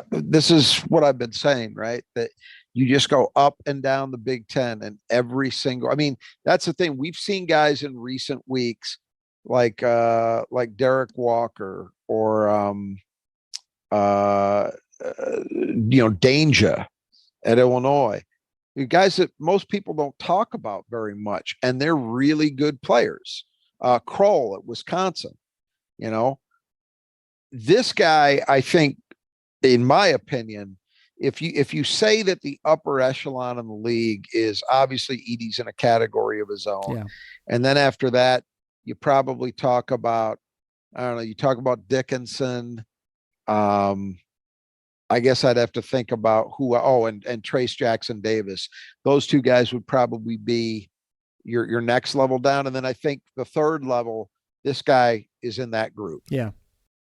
This is what I've been saying, right? That you just go up and down the Big Ten, and that's the thing. We've seen guys in recent weeks like Derek Walker or Danger at Illinois, guys that most people don't talk about very much, and they're really good players. Kroll at Wisconsin, this guy, I think, in my opinion, if you say that the upper echelon in the league is obviously Edey's in a category of his own,
yeah.
And then after that, you probably talk about, I don't know, you talk about Dickinson. I guess I'd have to think about and Trace Jackson Davis. Those two guys would probably be your next level down. And then I think the third level, this guy is in that group.
Yeah.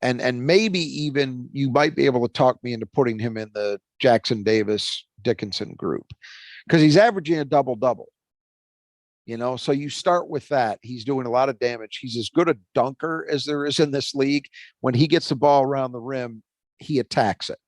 And maybe even you might be able to talk me into putting him in the Jackson Davis Dickinson group, because he's averaging a double-double. So you start with that. He's doing a lot of damage. He's as good a dunker as there is in this league. When he gets the ball around the rim, he attacks it.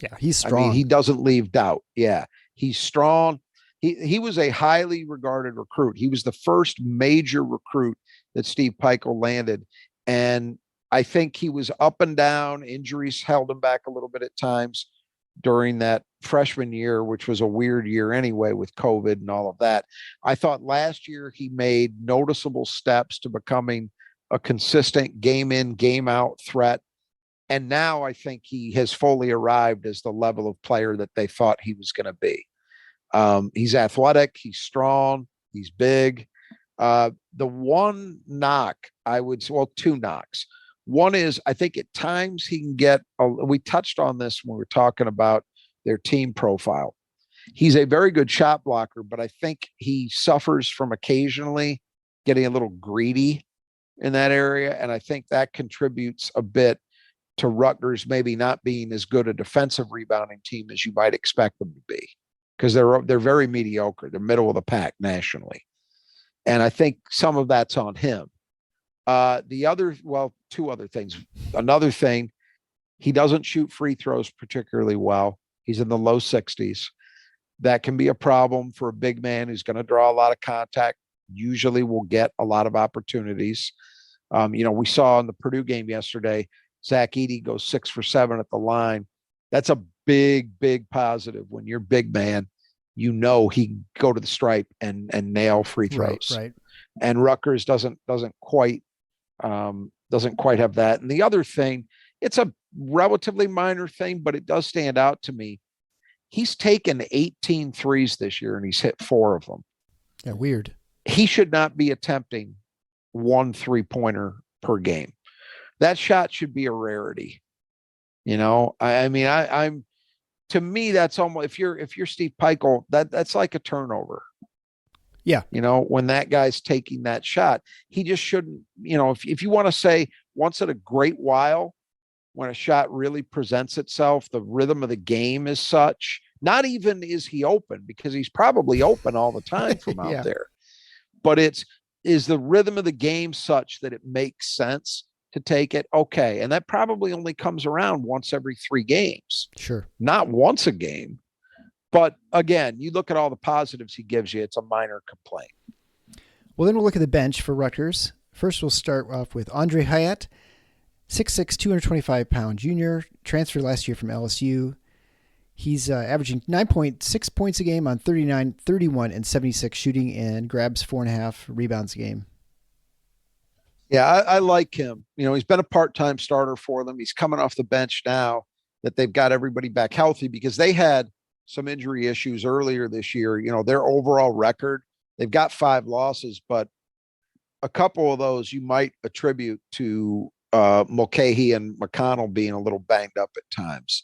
Yeah, he's strong.
I mean, he doesn't leave doubt. Yeah, he's strong. He was a highly regarded recruit. He was the first major recruit that Steve Pikiell landed. And I think he was up and down. Injuries held him back a little bit at times during that freshman year, which was a weird year anyway with COVID and all of that. I thought last year he made noticeable steps to becoming a consistent game in, game out threat. And now I think he has fully arrived as the level of player that they thought he was going to be. He's athletic, he's strong, he's big. The one knock, two knocks. One is, I think at times he can get, we touched on this when we were talking about their team profile. He's a very good shot blocker, but I think he suffers from occasionally getting a little greedy in that area. And I think that contributes a bit to Rutgers maybe not being as good a defensive rebounding team as you might expect them to be, because they're very mediocre. They're middle of the pack nationally. And I think some of that's on him. Two other things. Another thing, he doesn't shoot free throws particularly well. He's in the low 60s. That can be a problem for a big man who's going to draw a lot of contact, usually will get a lot of opportunities. We saw in the Purdue game yesterday, Zach Edey goes 6 for 7 at the line. That's a big, big positive. When you're big man, he can go to the stripe and nail free throws.
Right.
And Rutgers doesn't quite have that. And the other thing, it's a relatively minor thing, but it does stand out to me. He's taken 18 threes this year and he's hit 4 of them.
Yeah, weird.
He should not be attempting 1 3-pointer per game. That shot should be a rarity. To me, that's almost, if you're Steve Pikiell, that's like a turnover.
Yeah.
When that guy's taking that shot, he just shouldn't, if you want to say once in a great while, when a shot really presents itself, the rhythm of the game is such, not even is he open, because he's probably open all the time from out there, but is the rhythm of the game such that it makes sense to take it? Okay. And that probably only comes around once every 3 games.
Sure. Not
once a game. But again, you look at all the positives he gives you, it's a minor complaint.
Well, then we'll look at the bench for Rutgers. First, we'll start off with Andre Hyatt, 6'6", 225-pound junior, transferred last year from LSU. He's averaging 9.6 points a game on 39, 31, and 76 shooting, and grabs 4.5 rebounds a game.
Yeah, I like him. He's been a part-time starter for them. He's coming off the bench now that they've got everybody back healthy, because they had some injury issues earlier this year. Their overall record, they've got 5 losses, but a couple of those you might attribute to Mulcahy and McConnell being a little banged up at times.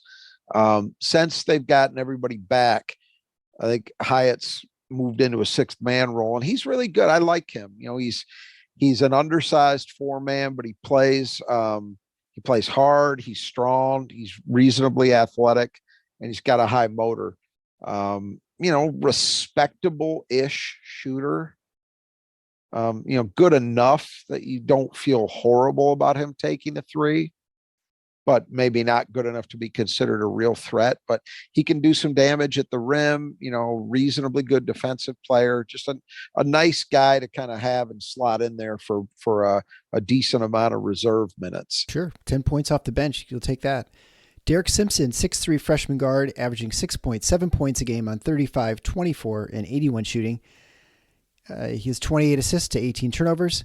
Since they've gotten everybody back, I think Hyatt's moved into a 6th man role, and he's really good. I like him. He's an undersized 4-man, but he plays hard. He's strong. He's reasonably athletic, and he's got a high motor. Respectable-ish shooter. Good enough that you don't feel horrible about him taking a 3, but maybe not good enough to be considered a real threat. But he can do some damage at the rim, reasonably good defensive player, just a nice guy to kind of have and slot in there for a decent amount of reserve minutes.
Sure. 10 points off the bench. You'll take that. Derek Simpson, 6'3", freshman guard, averaging 6.7 points a game on 35, 24, and 81 shooting. He has 28 assists to 18 turnovers.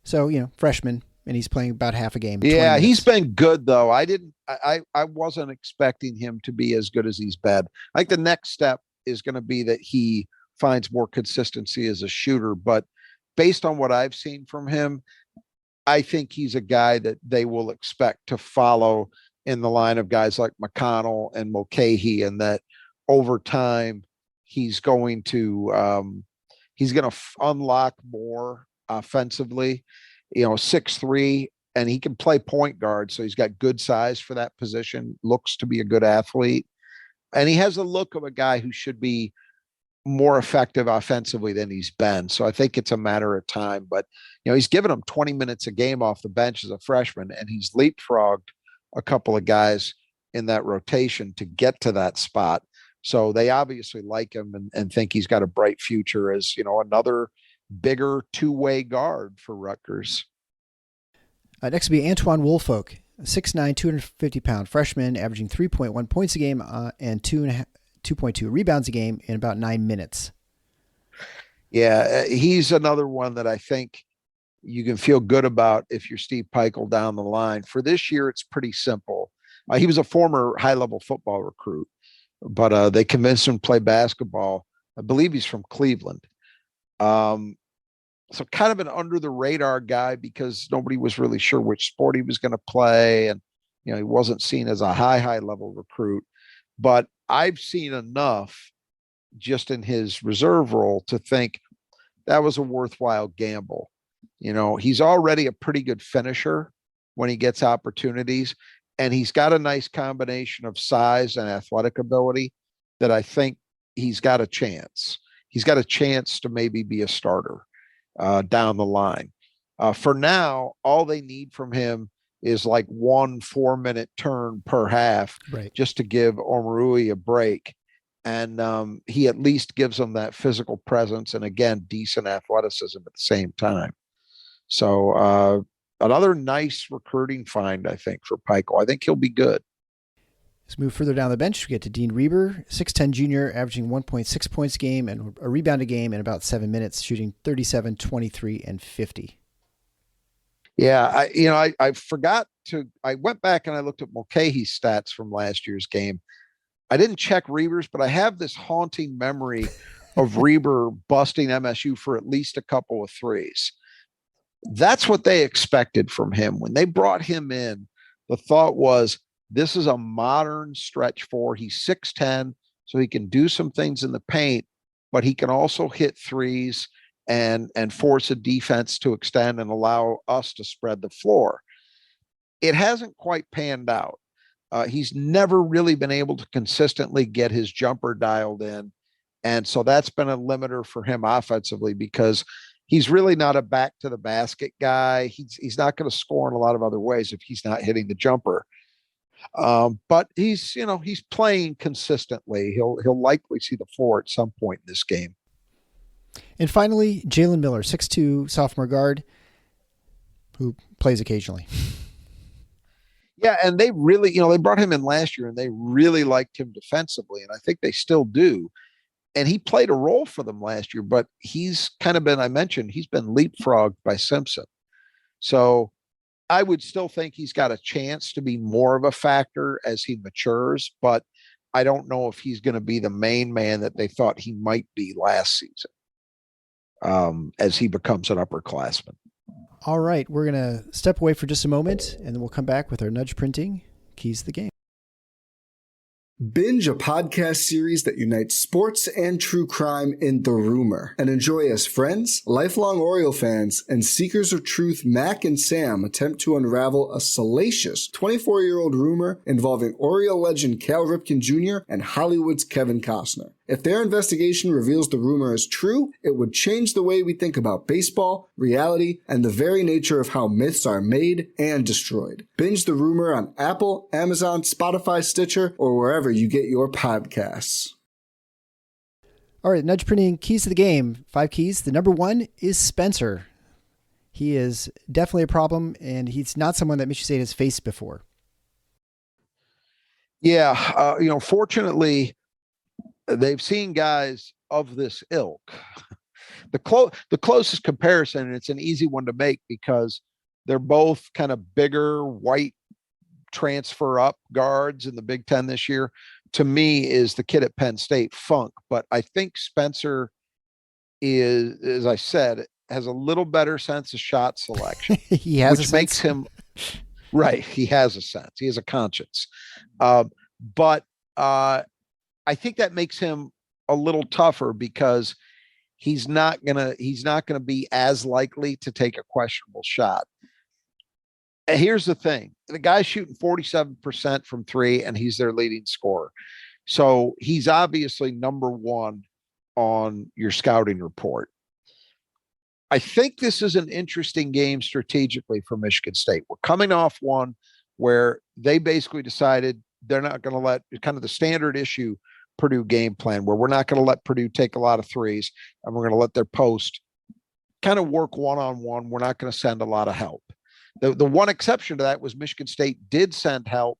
So, freshman, and he's playing about half a game.
Yeah, he's been good, though. I wasn't expecting him to be as good as he's been. I think the next step is going to be that he finds more consistency as a shooter. But based on what I've seen from him, I think he's a guy that they will expect to follow in the line of guys like McConnell and Mulcahy, and that over time he's going to unlock more offensively. 6'3", and he can play point guard, so he's got good size for that position, looks to be a good athlete, and he has a look of a guy who should be more effective offensively than he's been. So I think it's a matter of time, but he's given him 20 minutes a game off the bench as a freshman, and he's leapfrogged a couple of guys in that rotation to get to that spot. So they obviously like him and think he's got a bright future as, another bigger 2-way guard for Rutgers.
Next will be Antoine Woolfolk, 6'9", 250-pound freshman, averaging 3.1 points a game and 2.2 rebounds a game in about 9 minutes.
Yeah, he's another one that I think you can feel good about if you're Steve Peichel down the line. For this year, it's pretty simple. He was a former high-level football recruit, but they convinced him to play basketball. I believe he's from Cleveland. So kind of an under-the-radar guy because nobody was really sure which sport he was going to play, and he wasn't seen as a high-level recruit. But I've seen enough just in his reserve role to think that was a worthwhile gamble. He's already a pretty good finisher when he gets opportunities, and he's got a nice combination of size and athletic ability that I think he's got a chance. He's got a chance to maybe be a starter down the line. For now, all they need from him is like 1 4-minute turn per half,
right,
just to give Omarui a break. And he at least gives them that physical presence and, again, decent athleticism at the same time. So another nice recruiting find, I think, for Peichel. I think he'll be good.
Let's move further down the bench. We get to Dean Reber, 6'10" junior, averaging 1.6 points a game and a rebound a game in about 7 minutes, shooting 37, 23, and 50.
Yeah, I forgot to. I went back and I looked at Mulcahy's stats from last year's game. I didn't check Reber's, but I have this haunting memory of Reber busting MSU for at least a couple of threes. That's what they expected from him. When they brought him in, the thought was, this is a modern stretch 4. He's 6'10", so he can do some things in the paint, but he can also hit threes and force a defense to extend and allow us to spread the floor. It hasn't quite panned out. He's never really been able to consistently get his jumper dialed in. And so that's been a limiter for him offensively because he's really not a back to the basket guy. He's not going to score in a lot of other ways if he's not hitting the jumper. But he's playing consistently. He'll likely see the floor at some point in this game.
And finally, Jalen Miller, 6'2", sophomore guard, who plays occasionally.
Yeah, and they really, they brought him in last year and they really liked him defensively, and I think they still do. And he played a role for them last year, but he's kind of been, I mentioned, he's been leapfrogged by Simpson. So I would still think he's got a chance to be more of a factor as he matures, but I don't know if he's going to be the main man that they thought he might be last season as he becomes an upperclassman.
All right, we're going to step away for just a moment, and then we'll come back with our nudge printing keys to the game.
Binge a podcast series that unites sports and true crime in The Rumor, and enjoy as friends, lifelong Oriole fans, and seekers of truth Mac and Sam attempt to unravel a salacious 24-year-old rumor involving Oriole legend Cal Ripken Jr. and Hollywood's Kevin Costner. If their investigation reveals the rumor is true, it would change the way we think about baseball, reality, and the very nature of how myths are made and destroyed. Binge The Rumor on Apple, Amazon, Spotify, Stitcher, or wherever you get your podcasts.
All right, nudge printing keys to the game. 5 keys. The number 1 is Spencer. He is definitely a problem, and he's not someone that Michigan State has faced before.
Yeah, fortunately, they've seen guys of this ilk. The closest comparison, and it's an easy one to make because they're both kind of bigger, white transfer up guards in the Big Ten this year, to me, is the kid at Penn State, Funk. But I think Spencer is, as I said, has a little better sense of shot selection.
He has,
which makes him right. He has a sense. He has a conscience. But I think that makes him a little tougher because he's not gonna be as likely to take a questionable shot. And here's the thing: the guy's shooting 47% from 3, and he's their leading scorer. So he's obviously number 1 on your scouting report. I think this is an interesting game strategically for Michigan State. We're coming off one where they basically decided they're not going to let, kind of the standard issue Purdue game plan, where we're not going to let Purdue take a lot of threes, and we're going to let their post kind of work one-on-one. We're not going to send a lot of help. The one exception to that was Michigan State did send help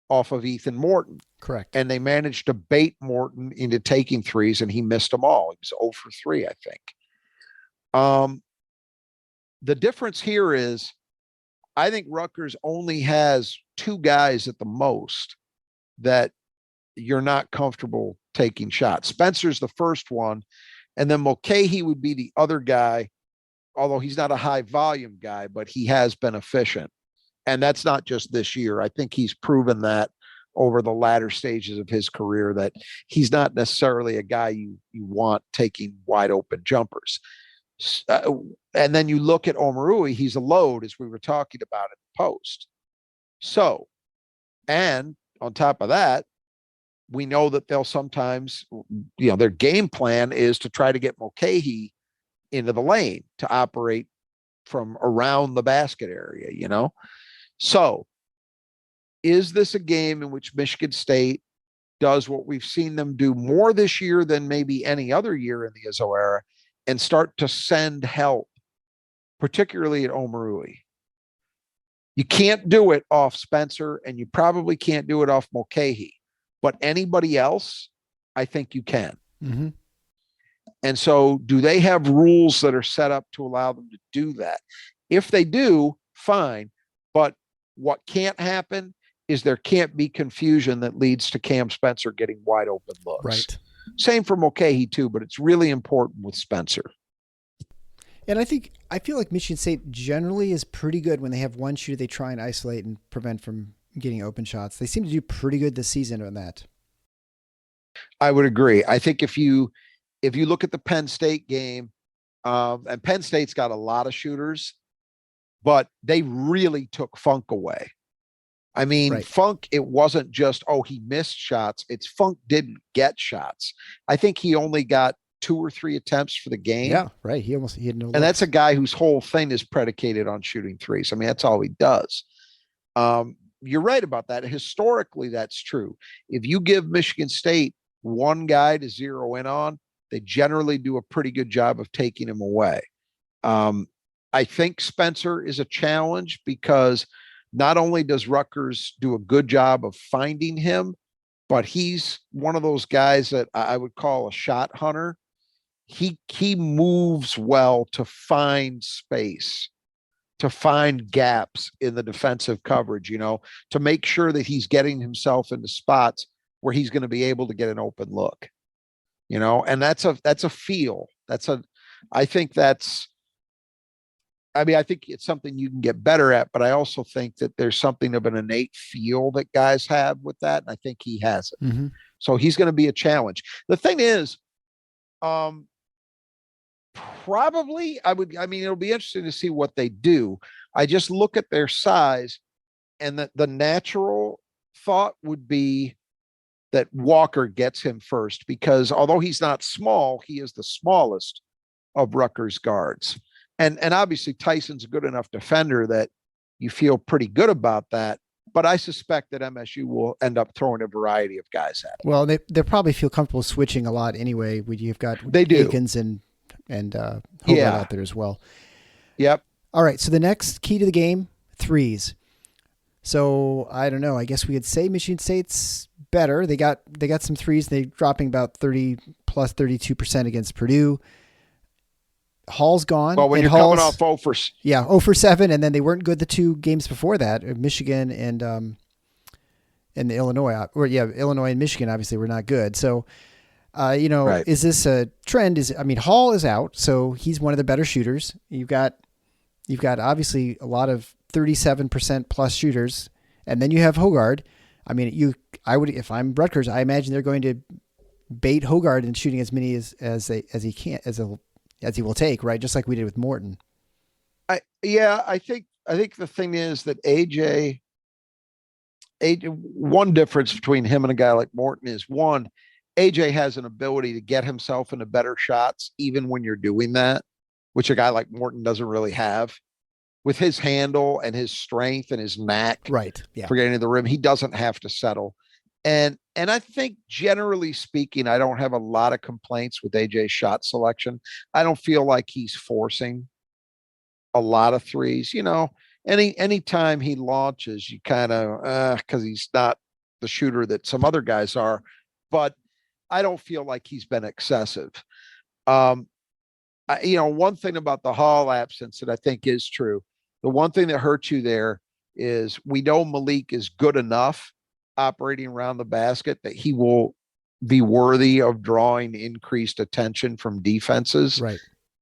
off of Ethan Morton.
Correct.
And they managed to bait Morton into taking threes, and he missed them all. He was 0 for 3, I think. The difference here is I think Rutgers only has 2 guys at the most that you're not comfortable taking shots. Spencer's the first one, and then Mulcahy would be the other guy, although he's not a high volume guy, but he has been efficient. And that's not just this year. I think he's proven that over the latter stages of his career, that he's not necessarily a guy you want taking wide open jumpers. And then you look at Omarui, he's a load, as we were talking about in the post. So, and on top of that, we know that they'll sometimes, their game plan is to try to get Mulcahy into the lane to operate from around the basket area, So is this a game in which Michigan State does what we've seen them do more this year than maybe any other year in the Izzo era and start to send help, particularly at Omarui? You can't do it off Spencer, and you probably can't do it off Mulcahy, but anybody else, I think you can.
Mm-hmm.
And so do they have rules that are set up to allow them to do that? If they do, fine. But what can't happen is there can't be confusion that leads to Cam Spencer getting wide open looks.
Right.
Same for Mulcahy too, but it's really important with Spencer.
And I feel like Michigan State generally is pretty good when they have one shooter they try and isolate and prevent from getting open shots. They seem to do pretty good this season on that.
I would agree. I think if you look at the Penn State game, and Penn State's got a lot of shooters, but they really took Funk away. I mean, right. Funk, it wasn't just, he missed shots. It's Funk didn't get shots. I think he only got 2 or 3 attempts for the game.
Yeah, right. He had no.
And that's a guy whose whole thing is predicated on shooting threes. I mean, that's all he does. You're right about that. Historically, that's true. If you give Michigan State one guy to zero in on, they generally do a pretty good job of taking him away. I think Spencer is a challenge because not only does Rutgers do a good job of finding him, but he's one of those guys that I would call a shot hunter. He moves well to find space, to find gaps in the defensive coverage, to make sure that he's getting himself into spots where he's going to be able to get an open look, and that's a feel. I think it's something you can get better at, but I also think that there's something of an innate feel that guys have with that. And I think he has it.
Mm-hmm.
So he's going to be a challenge. The thing is, probably it'll be interesting to see what they do. I just look at their size, and the natural thought would be that Walker gets him first, because although he's not small, he is the smallest of Rutgers guards. And obviously Tyson's a good enough defender that you feel pretty good about that. But I suspect that MSU will end up throwing a variety of guys at him.
Well, they probably feel comfortable switching a lot anyway. You've got Akins and Hobart out there as well.
Yep.
All right. So the next key to the game, threes. So I don't know. I guess we could say Michigan State's better. They got some threes. They're dropping about 30 plus 32% against Purdue. Hall's gone.
Well, when you're coming off 0
for 7, and then they weren't good the 2 games before that, Michigan and the Illinois. Illinois and Michigan obviously were not good. So, right. Is this a trend? Hall is out, so he's one of the better shooters. You've got obviously a lot of 37% plus shooters, and then you have Hogard. If I'm Rutgers, I imagine they're going to bait Hogard and shooting as many as he will take, right? Just like we did with Morton.
I think the thing is that AJ, one difference between him and a guy like Morton is, one, AJ has an ability to get himself into better shots even when you're doing that, which a guy like Morton doesn't really have. With his handle and his strength and his knack,
right? Yeah.
For getting to the rim, he doesn't have to settle. And I think generally speaking, I don't have a lot of complaints with AJ's shot selection. I don't feel like he's forcing a lot of threes. Anytime he launches, you kind of because he's not the shooter that some other guys are, but I don't feel like he's been excessive. One thing about the Hall absence that I think is true, the one thing that hurts you there is we know Malik is good enough operating around the basket that he will be worthy of drawing increased attention from defenses.
Right.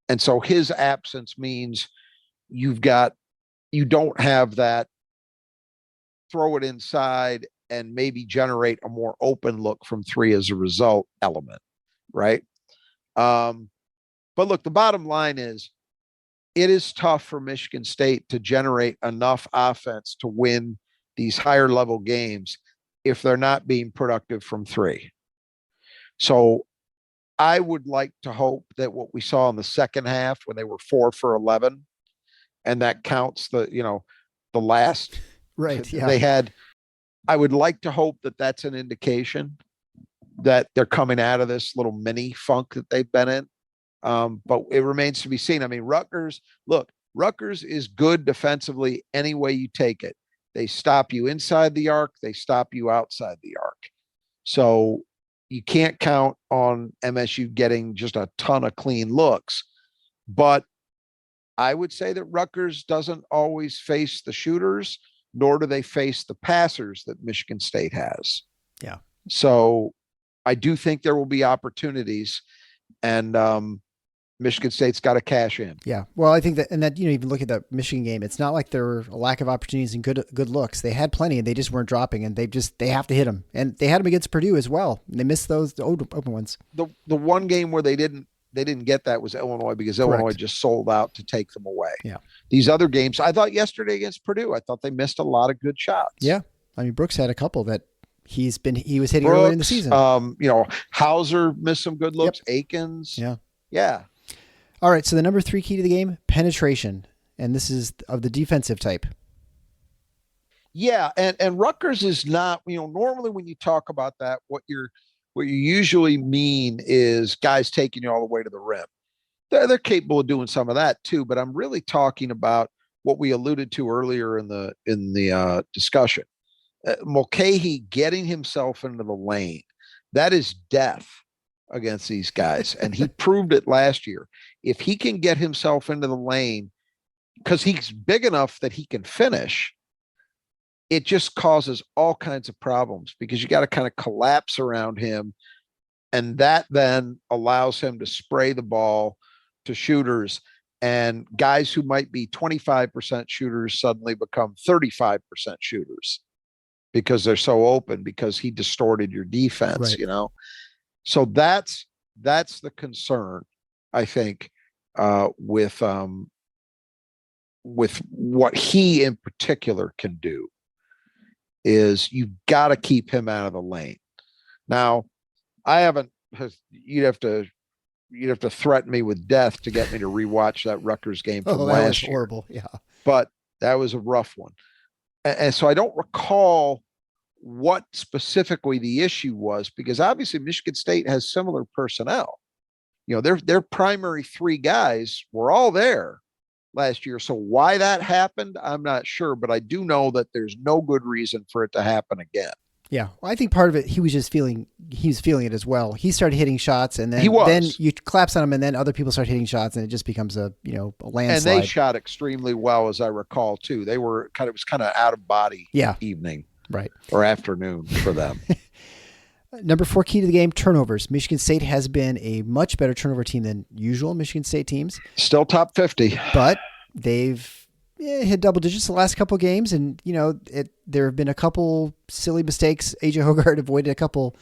And so his absence means you don't have that throw it inside and maybe generate a more open look from 3 as a result element. Right. But look, the bottom line is it is tough for Michigan State to generate enough offense to win these higher level games if they're not being productive from 3. So I would like to hope that what we saw in the second half when they were 4 for 11, and that counts the last
right. Yeah.
They had, I would like to hope that that's an indication that they're coming out of this little mini funk that they've been in. But it remains to be seen. Rutgers is good defensively any way you take it. They stop you inside the arc. They stop you outside the arc. So you can't count on MSU getting just a ton of clean looks. But I would say that Rutgers doesn't always face the shooters, nor do they face the passers that Michigan State has.
Yeah.
So I do think there will be opportunities, and Michigan State's got to cash in.
Yeah. Well, I think that, and that, even look at that Michigan game, it's not like there were a lack of opportunities and good looks. They had plenty and they just weren't dropping, and they have to hit them. And they had them against Purdue as well. And they missed those open ones.
The one game where they didn't get that was Illinois, because Illinois just sold out to take them away.
Yeah.
These other games, I thought yesterday against Purdue, I thought they missed a lot of good shots.
Yeah. Brooks had a couple that he was hitting earlier in the season.
Hauser missed some good looks.
Yep.
Akins.
Yeah.
Yeah.
All right. So the number 3 key to the game, penetration. And this is of the defensive type.
Yeah. And Rutgers is not, normally when you talk about that, what you usually mean is guys taking you all the way to the rim. they're capable of doing some of that too. But I'm really talking about what we alluded to earlier in the discussion. Mulcahy getting himself into the lane, that is death against these guys. And he proved it last year. If he can get himself into the lane, because he's big enough that he can finish, it just causes all kinds of problems because you got to kind of collapse around him. And that then allows him to spray the ball to shooters, and guys who might be 25% shooters suddenly become 35% shooters because they're so open, because he distorted your defense,
Right.
So that's the concern, I think, with what he in particular can do, is you've got to keep him out of the lane. Now, you'd have to threaten me with death to get me to rewatch that Rutgers game from
that was
last year.
horrible. Yeah.
But that was a rough one. And so I don't recall what specifically the issue was, because obviously Michigan State has similar personnel. Their primary three guys were all there last year. So why that happened, I'm not sure, but I do know that there's no good reason for it to happen again.
Yeah. Well, I think part of it, he was feeling it as well. He started hitting shots, and then you collapse on him, and then other people start hitting shots, and it just becomes a landslide.
And they shot extremely well, as I recall too. It was kind of out of body evening.
Right.
Or afternoon for them.
Number 4 key to the game, turnovers. Michigan State has been a much better turnover team than usual Michigan State teams.
Still top 50.
But they've hit double digits the last couple of games, and there have been a couple silly mistakes. AJ Hogarth avoided a couple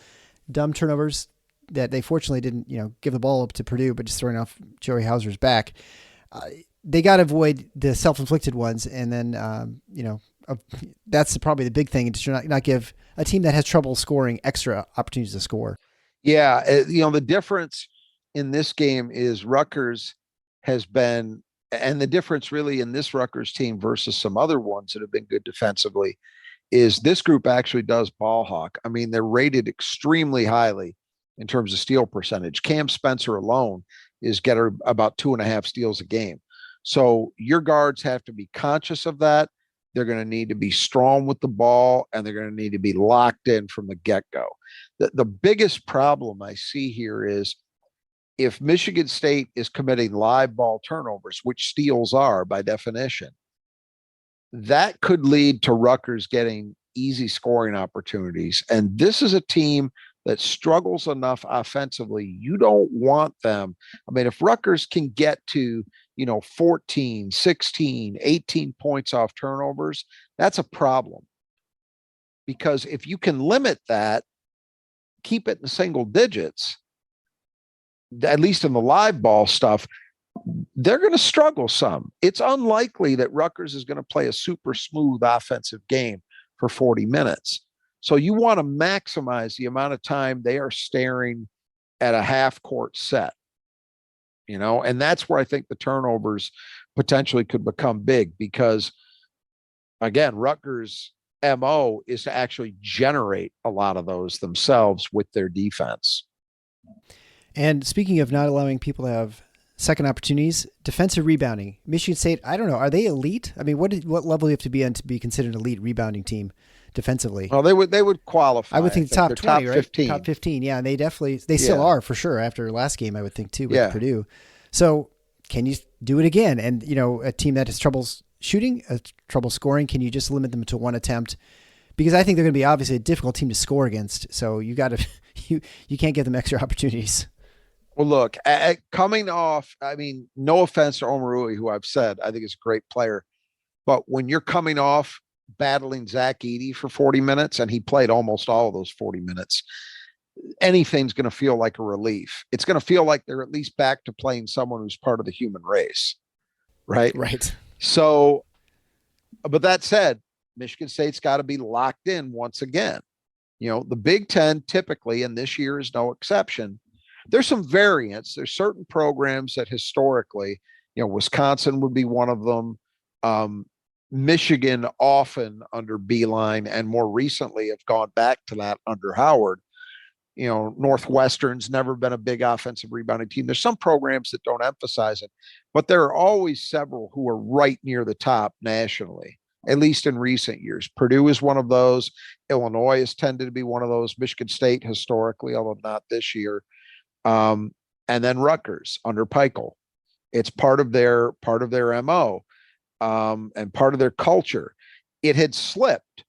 dumb turnovers that they fortunately didn't give the ball up to Purdue, but just throwing off Joey Hauser's back. They got to avoid the self-inflicted ones, and then that's probably the big thing, to not give a team that has trouble scoring extra opportunities to score.
Yeah, the difference in this game is Rutgers has been, and the difference really in this Rutgers team versus some other ones that have been good defensively, is this group actually does ball hawk. I mean, they're rated extremely highly in terms of steal percentage. Cam Spencer alone is getting about 2.5 steals a game. So your guards have to be conscious of that. They're going to need to be strong with the ball, and they're going to need to be locked in from the get-go. The biggest problem I see here is if Michigan State is committing live ball turnovers, which steals are by definition, that could lead to Rutgers getting easy scoring opportunities. And this is a team that struggles enough offensively. You don't want them. I mean, if Rutgers can get to 14, 16, 18 points off turnovers, that's a problem. Because if you can limit that, keep it in single digits, at least in the live ball stuff, they're going to struggle some. It's unlikely that Rutgers is going to play a super smooth offensive game for 40 minutes. So you want to maximize the amount of time they are staring at a half court set. And that's where I think the turnovers potentially could become big, because again, Rutgers' MO is to actually generate a lot of those themselves with their defense.
And speaking of not allowing people to have second opportunities, defensive rebounding. Michigan State, I don't know, are they elite? I mean, what level do you have to be on to be considered an elite rebounding team defensively?
Well, they would qualify.
I would think top 20,
top
right?
15.
Top 15, yeah. And they still are for sure after last game, I would think too, with Purdue. So can you do it again? And, a team that has trouble shooting, trouble scoring, can you just limit them to one attempt? Because I think they're going to be obviously a difficult team to score against. So you got to, you can't give them extra opportunities.
Well, look, coming off, I mean, no offense to Omarui, who I've said I think is a great player, but when you're coming off battling Zach Edey for 40 minutes, and he played almost all of those 40 minutes, anything's going to feel like a relief. It's going to feel like they're at least back to playing someone who's part of the human race, right?
Right.
So, but that said, Michigan State's got to be locked in once again. The Big Ten typically, and this year is no exception, there's some variance. There's certain programs that historically, Wisconsin would be one of them. Michigan often under Beeline, and more recently have gone back to that under Howard. Northwestern's never been a big offensive rebounding team. There's some programs that don't emphasize it, but there are always several who are right near the top nationally, at least in recent years. Purdue is one of those. Illinois has tended to be one of those. Michigan State historically, although not this year. And then Rutgers under Peichel. It's part of their MO, and part of their culture. It had slipped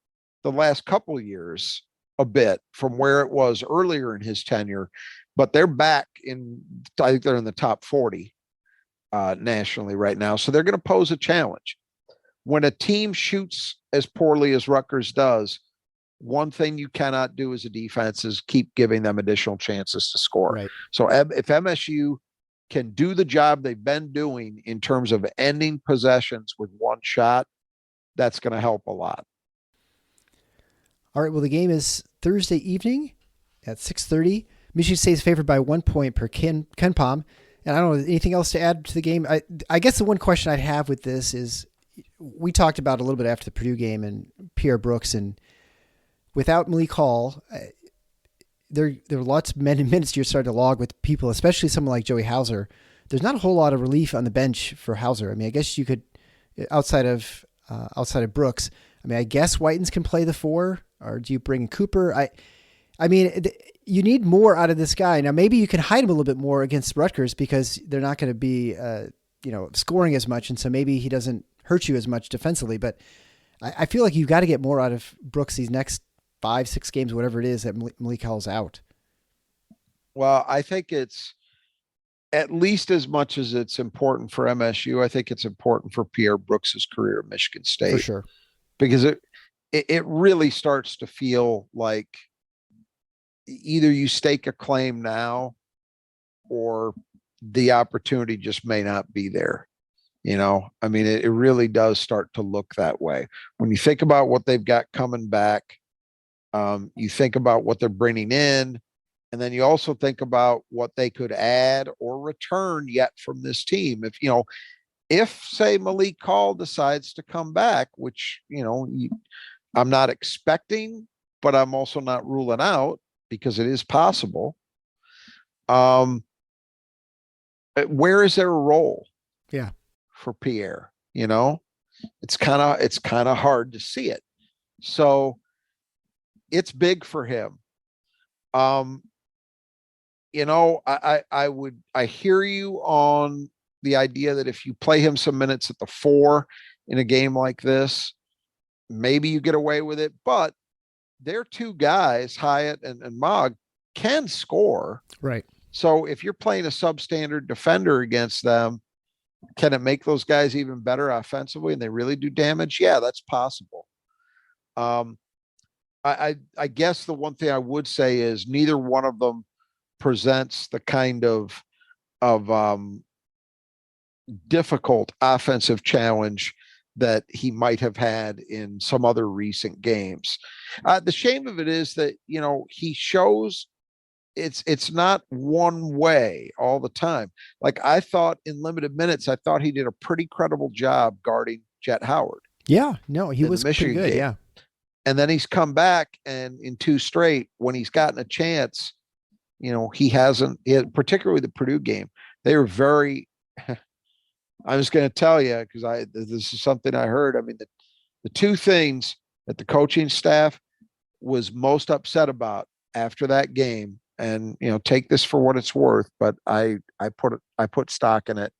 the last couple of years a bit from where it was earlier in his tenure, but they're back I think they're in the top 40 nationally right now. So they're going to pose a challenge. When a team shoots as poorly as Rutgers does, one thing you cannot do as a defense is keep giving them additional chances to score.
Right.
So if MSU can do the job they've been doing in terms of ending possessions with one shot, that's going to help a lot.
All right. Well, the game is Thursday evening at 6:30. Michigan State is favored by 1 point per KenPom. And I don't know, anything else to add to the game? I guess the one question I'd have with this is, we talked about a little bit after the Purdue game and Pierre Brooks, and without Malik Hall, there are lots of minutes you're starting to log with people, especially someone like Joey Hauser. There's not a whole lot of relief on the bench for Hauser. I mean, I guess you could, outside of Brooks, I mean, I guess Whitens can play the 4, or do you bring in Cooper? I mean, you need more out of this guy. Now, maybe you can hide him a little bit more against Rutgers because they're not going to be, scoring as much. And so maybe he doesn't hurt you as much defensively, but I feel like you've got to get more out of Brooks these next 5-6 games, whatever it is that Malik Hall's out.
Well, I think it's at least as much as it's important for MSU. I think it's important for Pierre Brooks's career at Michigan State.
For sure.
Because it really starts to feel like either you stake a claim now or the opportunity just may not be there. I mean, it really does start to look that way. When you think about what they've got coming back, you think about what they're bringing in, and then you also think about what they could add or return yet from this team. If say Malik Hall decides to come back, which, I'm not expecting, but I'm also not ruling out because it is possible. Where is there a role?
Yeah.
For Pierre, it's kind of hard to see it. So it's big for him. I hear you on the idea that if you play him some minutes at the 4 in a game like this, maybe you get away with it, but their 2 guys, Hyatt and Mogg, can score.
Right.
So if you're playing a substandard defender against them, can it make those guys even better offensively and they really do damage? Yeah, that's possible. I guess the one thing I would say is neither one of them presents the kind of difficult offensive challenge that he might have had in some other recent games. The shame of it is that, he shows it's not one way all the time. Like I thought in limited minutes, I thought he did a pretty credible job guarding Jet Howard.
Yeah, no, he was pretty good.
Game.
Yeah.
And then he's come back, and in 2 straight, when he's gotten a chance, he hasn't, particularly the Purdue game, they were very, I'm just going to tell you, because this is something I heard. I mean, the 2 things that the coaching staff was most upset about after that game, and take this for what it's worth, but I put stock in it,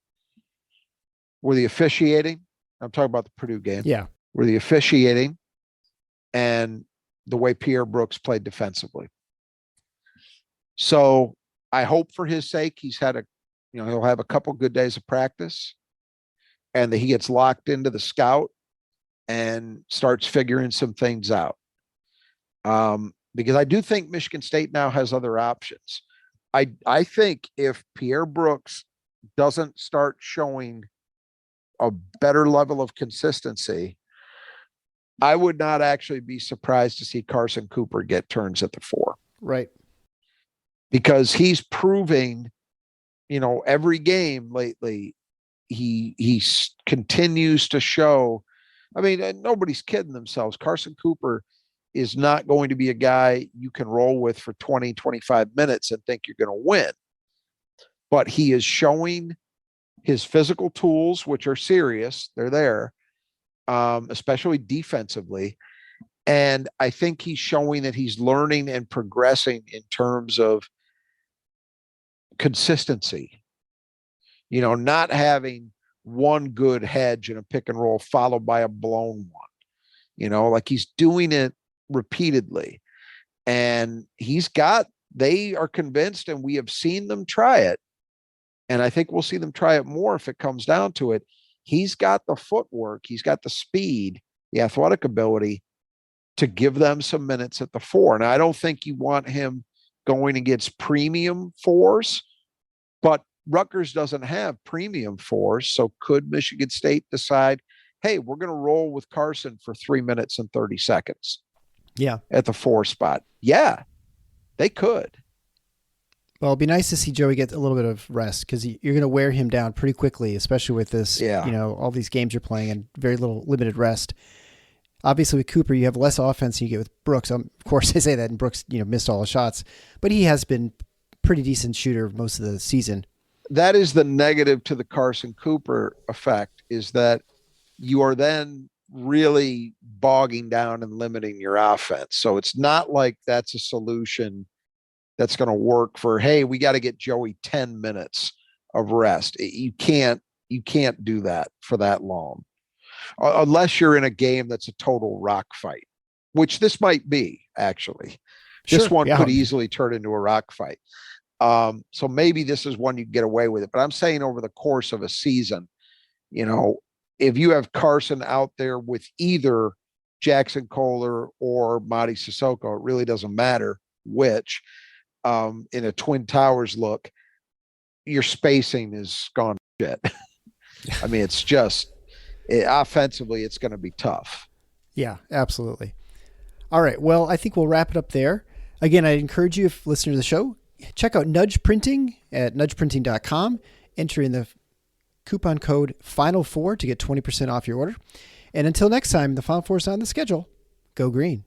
were the officiating. I'm talking about the Purdue game.
Yeah.
Were the officiating and the way Pierre Brooks played defensively. So I hope for his sake, he's had he'll have a couple good days of practice, and that he gets locked into the scout and starts figuring some things out. Because I do think Michigan State now has other options. I think if Pierre Brooks doesn't start showing a better level of consistency, I would not actually be surprised to see Carson Cooper get turns at the 4.
Right.
Because he's proving, every game lately, he continues to show. I mean, nobody's kidding themselves. Carson Cooper is not going to be a guy you can roll with for 20, 25 minutes and think you're going to win. But he is showing his physical tools, which are serious. They're there, especially defensively. And I think he's showing that he's learning and progressing in terms of consistency. You know, not having one good hedge in a pick and roll followed by a blown one. You know, like he's doing it repeatedly. And they are convinced, and we have seen them try it. And I think we'll see them try it more if it comes down to it. He's got the footwork, he's got the speed, the athletic ability to give them some minutes at the 4. And I don't think you want him going against premium 4s, but Rutgers doesn't have premium 4s. So could Michigan State decide, hey, we're going to roll with Carson for 3 minutes and 30 seconds?
Yeah.
At the 4 spot. Yeah, they could.
Well, it'd be nice to see Joey get a little bit of rest, because you're going to wear him down pretty quickly, especially with this, all these games you're playing and very limited rest. Obviously, with Cooper, you have less offense than you get with Brooks. Of course, I say that, and Brooks, missed all the shots, but he has been pretty decent shooter most of the season.
That is the negative to the Carson Cooper effect, is that you are then really bogging down and limiting your offense. So it's not like that's a solution that's going to work for, hey, we got to get Joey 10 minutes of rest. You can't do that for that long. Unless you're in a game that's a total rock fight, which this might be, actually. This one could easily turn into a rock fight. So maybe this is one you can get away with it. But I'm saying over the course of a season, if you have Carson out there with either Jackson Kohler or Mady Sissoko, it really doesn't matter which, in a Twin Towers look, your spacing is gone to shit. I mean, it's just... offensively, it's going to be tough.
Yeah, absolutely. All right. Well, I think we'll wrap it up there. Again, I encourage you, if listener to the show, check out Nudge Printing at nudgeprinting.com. Enter in the coupon code Final4 to get 20% off your order. And until next time, the Final Four is on the schedule. Go green.